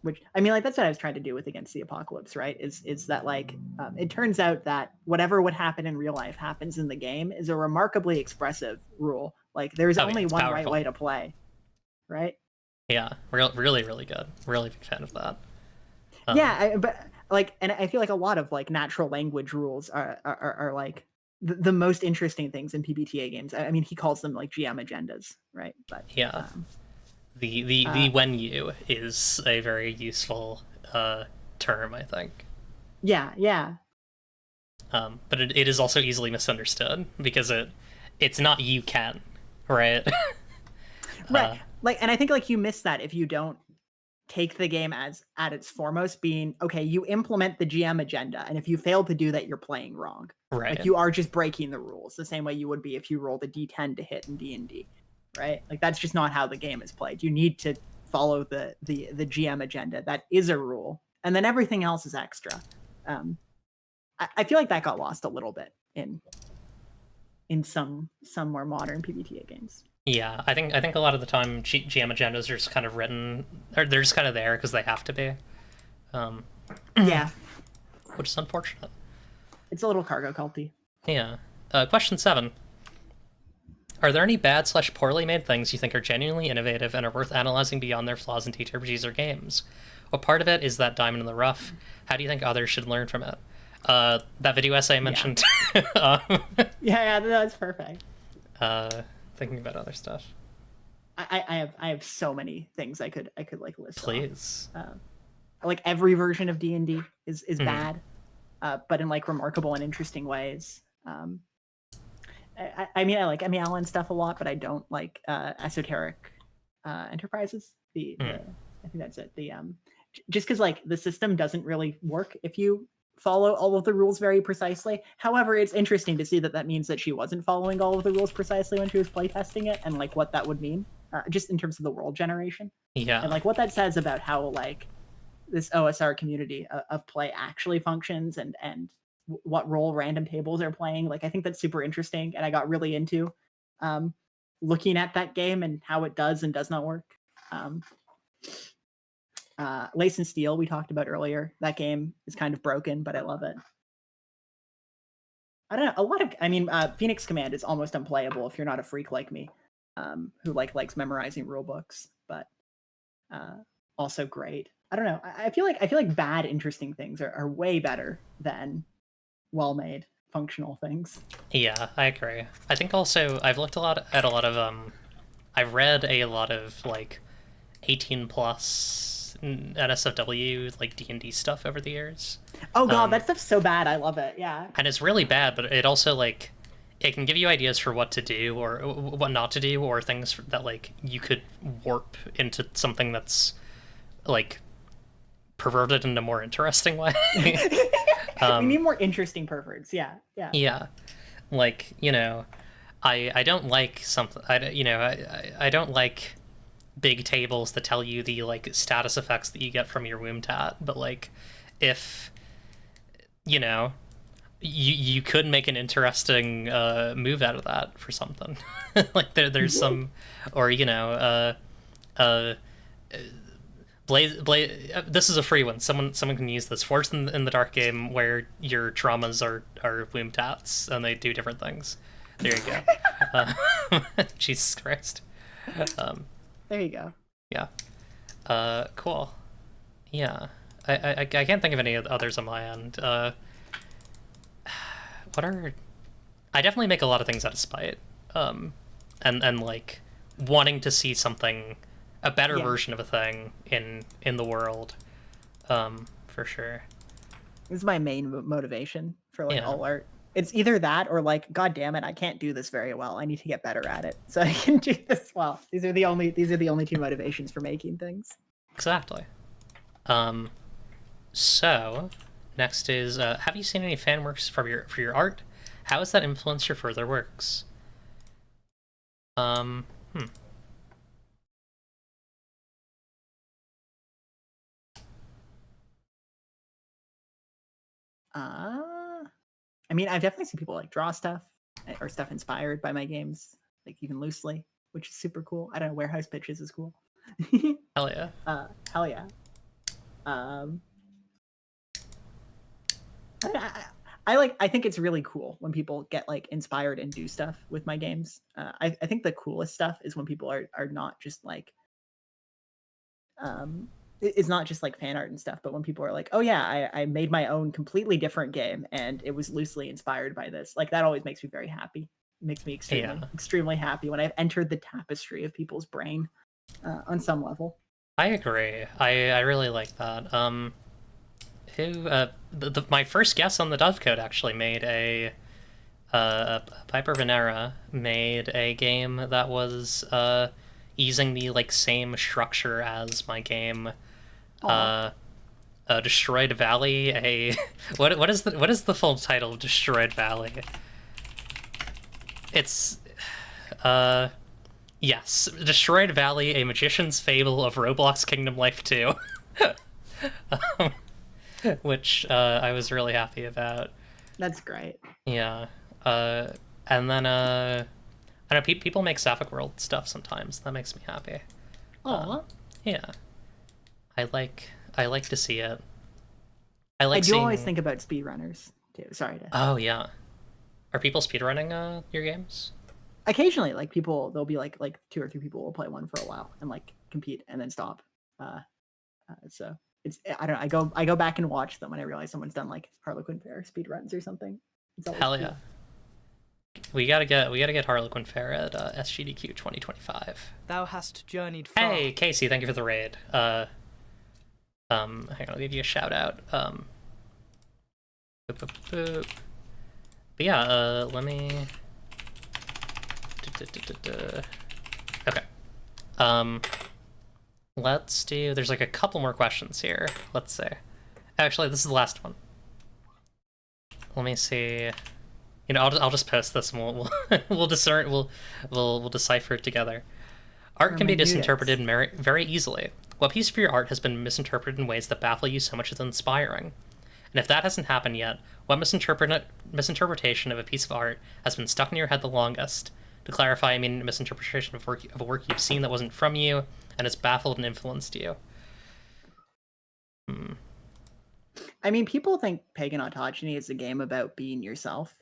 Which, I mean, like that's what I was trying to do with Against the Apocalypse, right? Is that like it turns out that whatever would happen in real life happens in the game is a remarkably expressive rule. Like there's only one powerful. right way to play, right? Yeah, really, really good. Really big fan of that. But like, and I feel like a lot of like natural language rules are like the most interesting things in PBTA games. I mean, he calls them like GM agendas, right? But yeah, the when you is a very useful term, I think. Yeah. But it is also easily misunderstood because it's not you can, right? Right. Like, and I think like you miss that if you don't take the game as at its foremost being, okay, you implement the GM agenda, and if you fail to do that, you're playing wrong. Right. Like you are just breaking the rules the same way you would be if you rolled a D10 to hit in D&D, right? Like that's just not how the game is played. You need to follow the GM agenda. That is a rule, and then everything else is extra. I feel like that got lost a little bit in some more modern PBTA games. Yeah, I think a lot of the time GM agendas are just kind of written, or they're just kind of there because they have to be. Yeah, which is unfortunate. It's a little cargo culty. Yeah. Question 7. Are there any bad/poorly made things you think are genuinely innovative and are worth analyzing beyond their flaws in TTRPGs or games? What part of it is that diamond in the rough? How do you think others should learn from it? That video essay I mentioned. Yeah, that's perfect. Thinking about other stuff. I have so many things I could like list. Please. Like every version of D&D is bad, but in like remarkable and interesting ways. I mean, I like Alan stuff a lot, but I don't like Esoteric Enterprises. I think that's it. Just because like the system doesn't really work if you follow all of the rules very precisely. However, it's interesting to see that means that she wasn't following all of the rules precisely when she was playtesting it, and like what that would mean, just in terms of the world generation. Yeah. And like what that says about how like this OSR community of play actually functions and what role random tables are playing. Like I think that's super interesting, and I got really into looking at that game and how it does and does not work. Lace and Steel we talked about earlier. That game is kind of broken, but I love it. I don't know. Phoenix Command is almost unplayable if you're not a freak like me, who likes memorizing rule books, but also great. I don't know. I feel like bad, interesting things are way better than well-made, functional things. Yeah, I agree. I think also I've looked at a lot of I've read a lot of like 18 plus NSFW like D&D stuff over the years. Oh god, that stuff's so bad. I love it. Yeah. And it's really bad, but it also like it can give you ideas for what to do or what not to do, or things that like you could warp into something that's like perverted in a more interesting way. We need more interesting perverts. Yeah. Like, you know, I don't like something. I don't like big tables that tell you the like status effects that you get from your womb tat, but like if you know you could make an interesting move out of that for something. Like there's some, or uh Blaze. This is a free one. Someone can use this. Force in the Dark game where your traumas are womb tats and they do different things. There you go. Jesus Christ. There you go. Yeah. Cool. Yeah. I can't think of any others on my end. What are... I definitely make a lot of things out of spite. And like wanting to see something, a better version of a thing in the world. For sure. This is my main motivation for like all art. It's either that or like, God damn it, I can't do this very well. I need to get better at it so I can do this well. These are the only two motivations for making things. Exactly. So next is have you seen any fan works for your art? How has that influenced your further works? I mean, I've definitely seen people like draw stuff or stuff inspired by my games, like even loosely, which is super cool. I don't know, warehouse pitches is cool. Hell yeah. Hell yeah. I think it's really cool when people get like inspired and do stuff with my games. I think the coolest stuff is when people are not just like it's not just like fan art and stuff, but when people are like, oh yeah, I made my own completely different game and it was loosely inspired by this. Like that always makes me very happy. It makes me extremely happy when I've entered the tapestry of people's brain on some level. I agree. I really like that. My first guest on the DOVECOTE actually made Piper Venera made a game that was using the like same structure as my game, Destroyed Valley. What is the full title of Destroyed Valley? It's yes, Destroyed Valley, a magician's fable of Roblox Kingdom Life 2. Which I was really happy about. That's great. Yeah. And then I know people make Sapphic World stuff sometimes. That makes me happy. Yeah. I like to see it. I do always think about speedrunners too. Sorry to. Oh yeah. Are people speedrunning your games? Occasionally, like people, there'll be like 2 or 3 people will play one for a while and like compete and then stop. So it's I don't know. I go back and watch them when I realize someone's done like Harlequin Fair speedruns or something. Hell yeah. Cool. We gotta get Harlequin Fair at SGDQ 2025. Thou hast journeyed far. Hey Casey, thank you for the raid. Hang on, I'll give you a shout out. But yeah, let me. Okay. Let's do. There's like a couple more questions here. Let's see. Actually, this is the last one. Let me see. You know, I'll just post this and we'll discern. We'll decipher it together. Art can be misinterpreted very easily. What piece of your art has been misinterpreted in ways that baffle you so much as inspiring? And if that hasn't happened yet, what misinterpretation of a piece of art has been stuck in your head the longest? To clarify, I mean misinterpretation of a work you've seen that wasn't from you and has baffled and influenced you. I mean, people think Pagan Autogeny is a game about being yourself,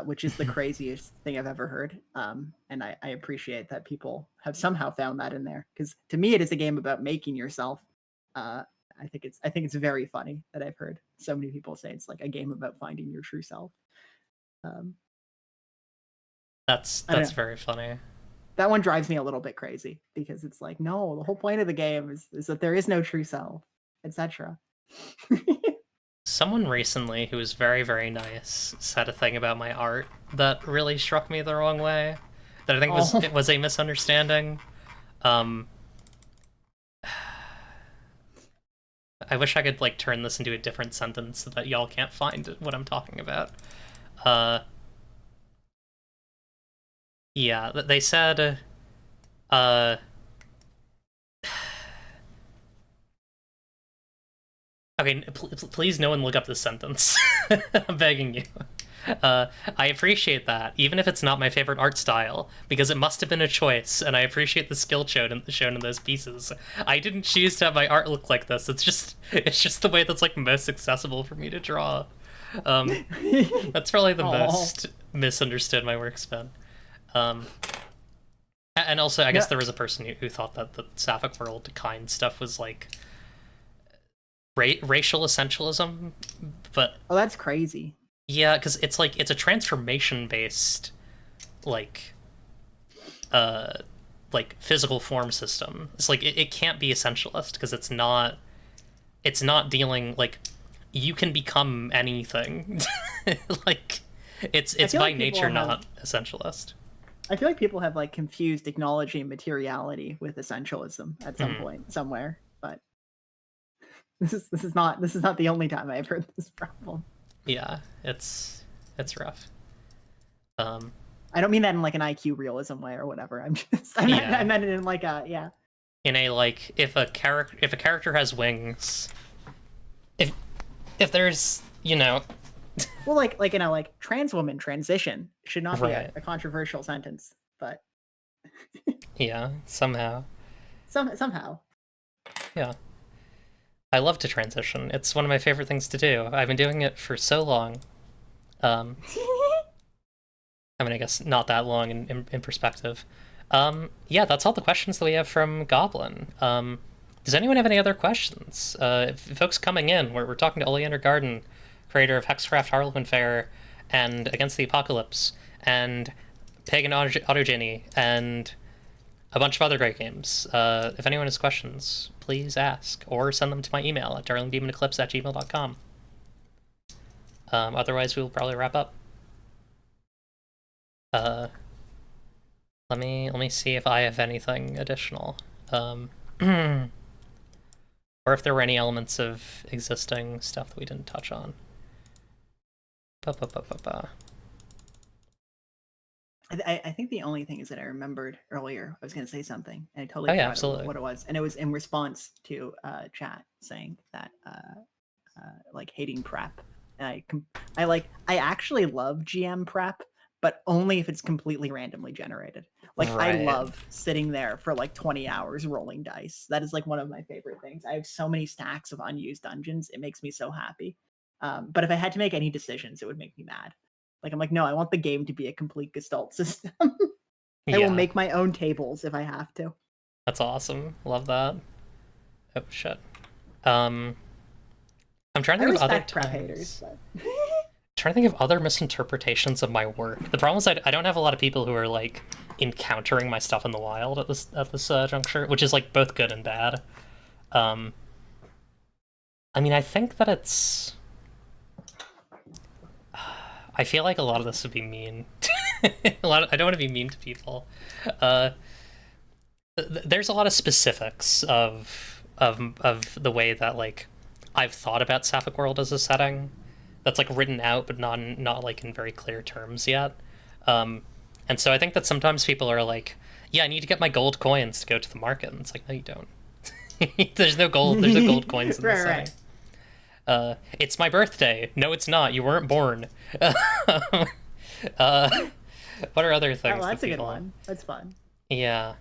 which is the craziest thing I've ever heard. And I appreciate that people have somehow found that in there, because to me, it is a game about making yourself. I think it's very funny that I've heard so many people say it's like a game about finding your true self. That's very funny. That one drives me a little bit crazy because it's like, no, the whole point of the game is that there is no true self, etc. Someone recently who was very, very nice said a thing about my art that really struck me the wrong way. That I think it was a misunderstanding. I wish I could like turn this into a different sentence so that y'all can't find what I'm talking about. Yeah, they said Okay, please no one look up this sentence. I'm begging you. I appreciate that, even if it's not my favorite art style, because it must have been a choice, and I appreciate the skill shown in those pieces. I didn't choose to have my art look like this. It's just the way that's like most accessible for me to draw. That's probably the most misunderstood my work's been. And also, I guess there was a person who thought that the Sapphic World kind stuff was like racial essentialism, but that's crazy. Yeah, because it's like it's a transformation based like physical form system. It's like it can't be essentialist because it's not dealing like you can become anything. Like it's by like nature not essentialist. I feel like people have like confused acknowledging materiality with essentialism at some point somewhere, but this is not the only time I've heard this problem. Yeah, it's rough. I don't mean that in like an IQ realism way or whatever. I meant it in like a in a like if a character has wings, if there's well like trans woman transition should not be a controversial sentence, but yeah, somehow yeah. I love to transition. It's one of my favorite things to do. I've been doing it for so long. I mean, I guess not that long in perspective. Yeah, that's all the questions that we have from Goblin. Does anyone have any other questions? Folks coming in, we're talking to Oleander Garden, creator of Hexcraft Harlequin Fair, and Against the Apocalypse, and Pagan Autogeny, and a bunch of other great games. If anyone has questions, please ask, or send them to my email at darlingdemoneclipse@gmail.com. Otherwise, we'll probably wrap up. Let me see if I have anything additional. Or if there were any elements of existing stuff that we didn't touch on. I think the only thing is that I remembered earlier. I was going to say something, and I totally forgot what it was, and it was in response to chat saying that like hating prep, and I actually love GM prep, but only if it's completely randomly generated. Like I love sitting there for like 20 hours rolling dice. That is like one of my favorite things. I have so many stacks of unused dungeons. It makes me so happy. But if I had to make any decisions, it would make me mad. Like, I'm like, no, I want the game to be a complete Gestalt system. I will make my own tables if I have to. That's awesome. Love that. Oh, shit. I'm trying to think of other haters, but... trying to think of other misinterpretations of my work. The problem is I don't have a lot of people who are, like, encountering my stuff in the wild at this juncture, which is, like, both good and bad. I mean, I think that it's... I feel like a lot of this would be mean. I don't want to be mean to people. There's a lot of specifics of the way that like I've thought about Sapphic World as a setting that's like written out, but not like in very clear terms yet. And so I think that sometimes people are like, "Yeah, I need to get my gold coins to go to the market." And it's like, no, you don't. There's no gold coins in this setting. It's my birthday. No, it's not. You weren't born. What are other things? Oh, that's a good one. That's fun. Yeah.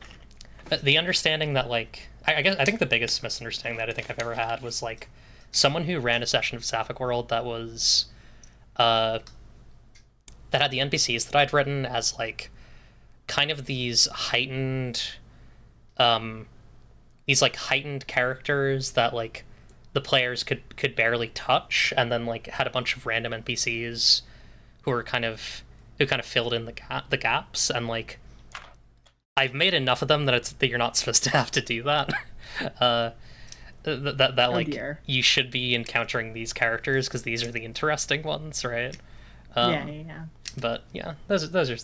The understanding that, like, I think the biggest misunderstanding that I think I've ever had was, like, someone who ran a session of Sapphic World that was, that had the NPCs that I'd written as, like, kind of these heightened characters that, like, the players could barely touch, and then like had a bunch of random NPCs who kind of filled in the gaps, and like I've made enough of them that you're not supposed to have to do that. That like dear. You should be encountering these characters because these are the interesting ones, right? Yeah. But yeah, those are.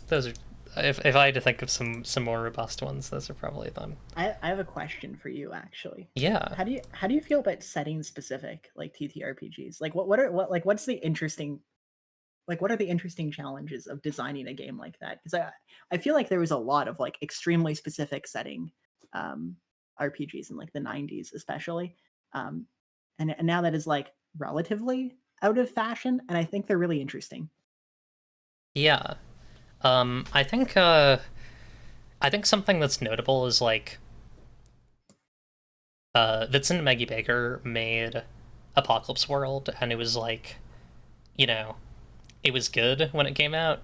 If I had to think of some more robust ones, those are probably them. I have a question for you, actually. Yeah. How do you feel about setting specific like TTRPGs? Like what are the interesting challenges of designing a game like that? Because I feel like there was a lot of like extremely specific setting RPGs in like the 90s especially. and now that is like relatively out of fashion, and I think they're really interesting. Yeah. I think something that's notable is like Vincent and Maggie Baker made Apocalypse World, and it was like, you know, it was good when it came out.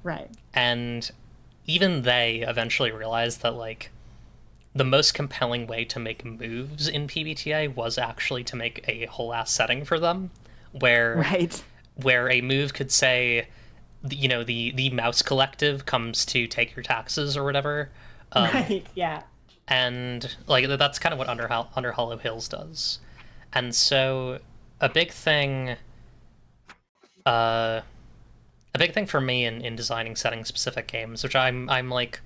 Right. And even they eventually realized that like the most compelling way to make moves in PBTA was actually to make a whole ass setting for them, where Right. a move could say, the mouse collective comes to take your taxes or whatever. Right. Yeah. And like that's kind of what Under Hollow Hills does. And so a big thing uh a big thing for me in designing setting specific games, which I'm like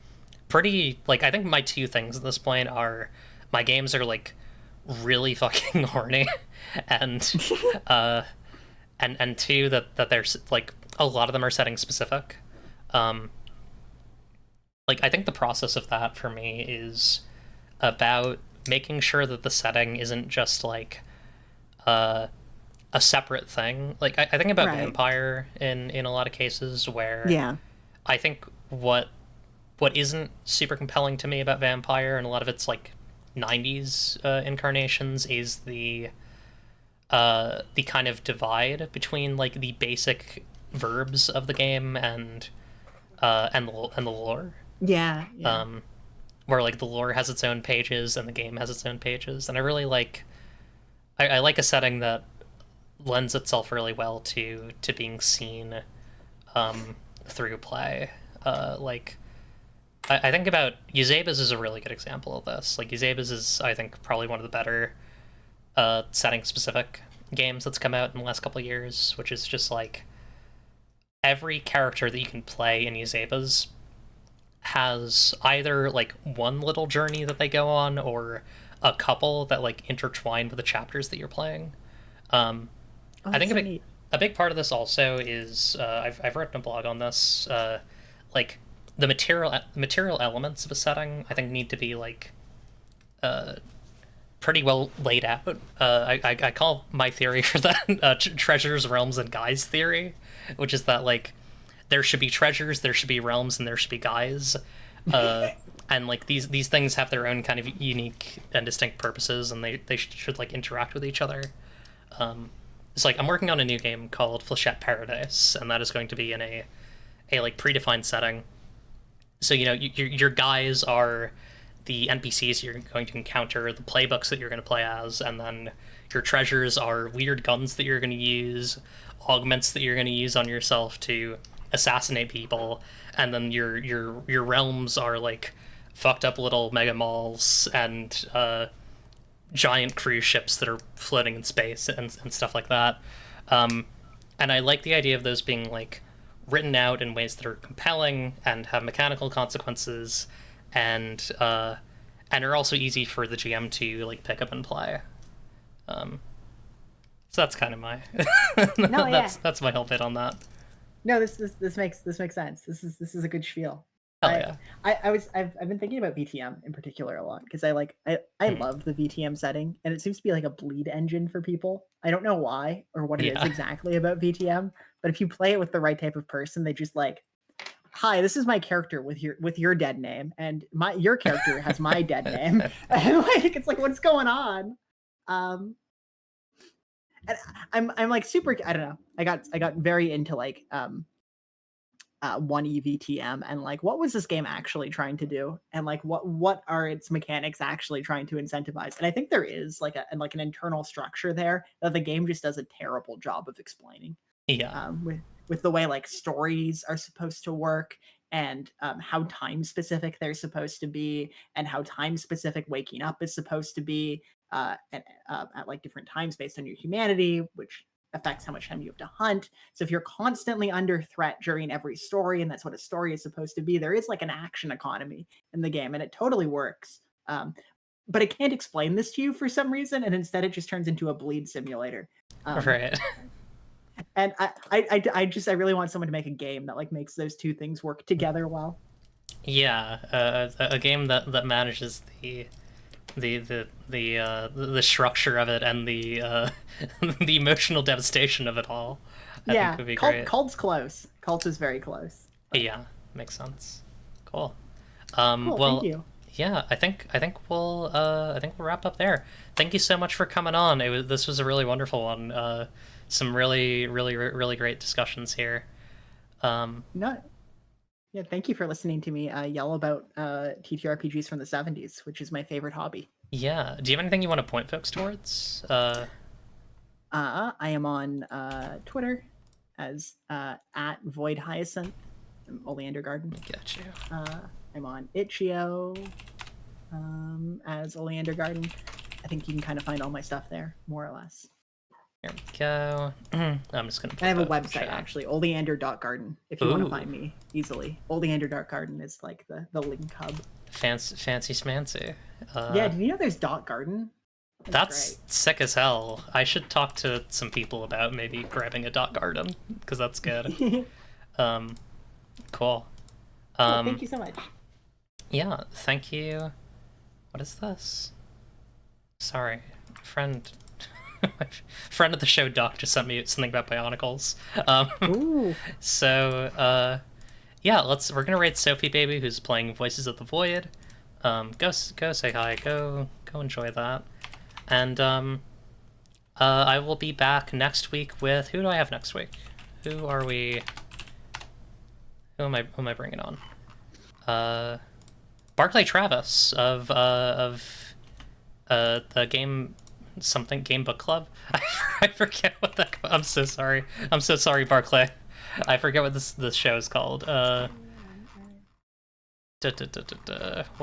pretty like, I think my two things at this point are my games are like really fucking horny, and uh and two, that there's like a lot of them are setting specific. um like I think the process of that for me is about making sure that the setting isn't just like uh, a separate thing. Like I think about Right. Vampire in a lot of cases where Yeah. I think what isn't super compelling to me about Vampire and a lot of its like 90s incarnations is the kind of divide between like the basic verbs of the game and the lore. Yeah. Yeah. Where like the lore has its own pages and the game has its own pages, and I really like I like a setting that lends itself really well to being seen through play. Like I think about Eusebius is a really good example of this. Like Eusebius is, I think, probably one of the better setting specific games that's come out in the last couple of years, which is just like every character that you can play in Eusebius has either like one little journey that they go on or a couple that like intertwine with the chapters that you're playing. Oh, I think that's so neat. a big part of this also is I've written a blog on this. Like the material elements of a setting, I think, need to be like pretty well laid out. I call my theory for that treasures, realms, and guys theory, which is that like there should be treasures, there should be realms, and there should be guys. And like these things have their own kind of unique and distinct purposes, and they should like interact with each other. It's like I'm working on a new game called Flechette Paradise, and that is going to be in a like predefined setting. So your guys are the NPCs you're going to encounter, the playbooks that you're going to play as, and then your treasures are weird guns that you're going to use, augments that you're going to use on yourself to assassinate people, and then your realms are like fucked up little mega malls and giant cruise ships that are floating in space and stuff like that. And I like the idea of those being like written out in ways that are compelling and have mechanical consequences, and are also easy for the GM to like pick up and play. So that's kind of my No, yeah. that's my whole bit on that. No, this makes sense. This is a good spiel. Hell yeah. I've been thinking about VTM in particular a lot because I love the VTM setting, and it seems to be like a bleed engine for people. I don't know why or what it is exactly about VTM, but if you play it with the right type of person, they just like, hi, this is my character with your dead name, and your character has my dead name, and like it's like, what's going on? And I'm like super, I don't know. I got very into like 1E VTM and like what was this game actually trying to do, and like what are its mechanics actually trying to incentivize. And I think there is like an internal structure there that the game just does a terrible job of explaining. Yeah. With the way like stories are supposed to work, and how time specific they're supposed to be, and how time specific waking up is supposed to be at like different times based on your humanity, which affects how much time you have to hunt. So if you're constantly under threat during every story, and that's what a story is supposed to be, there is like an action economy in the game, and it totally works. But it can't explain this to you for some reason, and instead it just turns into a bleed simulator. Right. And I really want someone to make a game that like makes those two things work together well. Yeah, a game that manages the structure of it and the the emotional devastation of it all. I think would be great. Cult's close. Cult is very close. But... Yeah, makes sense. Cool. Cool, Well, thank you. yeah, I think we'll wrap up there. Thank you so much for coming on. This was a really wonderful one. Some really great discussions here. No, yeah, thank you for listening to me yell about TTRPGs from the 70s, which is my favorite hobby. Yeah. Do you have anything you want to point folks towards? I am on Twitter as at Void Hyacinth, Oleander Garden. Get you. I'm on Itch.io as Oleander Garden. I think you can kind of find all my stuff there, more or less. Here we go. I'm just gonna. I have a website actually, oleander.garden. If you want to find me easily, oleander.garden is like the link hub. Fancy smancy. Yeah, did you know there's .garden? That's sick as hell. I should talk to some people about maybe grabbing a .garden because that's good. Cool. Cool. Thank you so much. Yeah, thank you. What is this? Sorry, friend. Friend of the show, Doc, just sent me something about Bionicles. Ooh. So, yeah, we're gonna rate Sophie Baby, who's playing Voices of the Void. Go say hi. Go enjoy that. And I will be back next week with who do I have next week? Who are we? Who am I bringing on? Barclay Travis of the game book club. I forget what that. I'm so sorry. I'm so sorry, Barclay. I forget what this show is called. What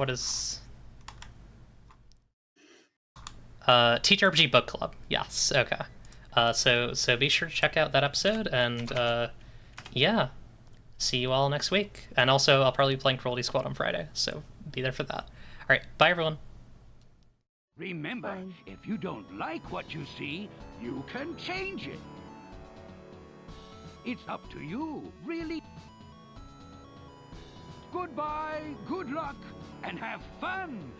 is? TTRPG book club. Yes. Okay. So be sure to check out that episode, and yeah, see you all next week. And also, I'll probably be playing Cruelty Squad on Friday, so be there for that. All right. Bye, everyone. Remember, if you don't like what you see, you can change it. It's up to you, really. Goodbye, good luck, and have fun!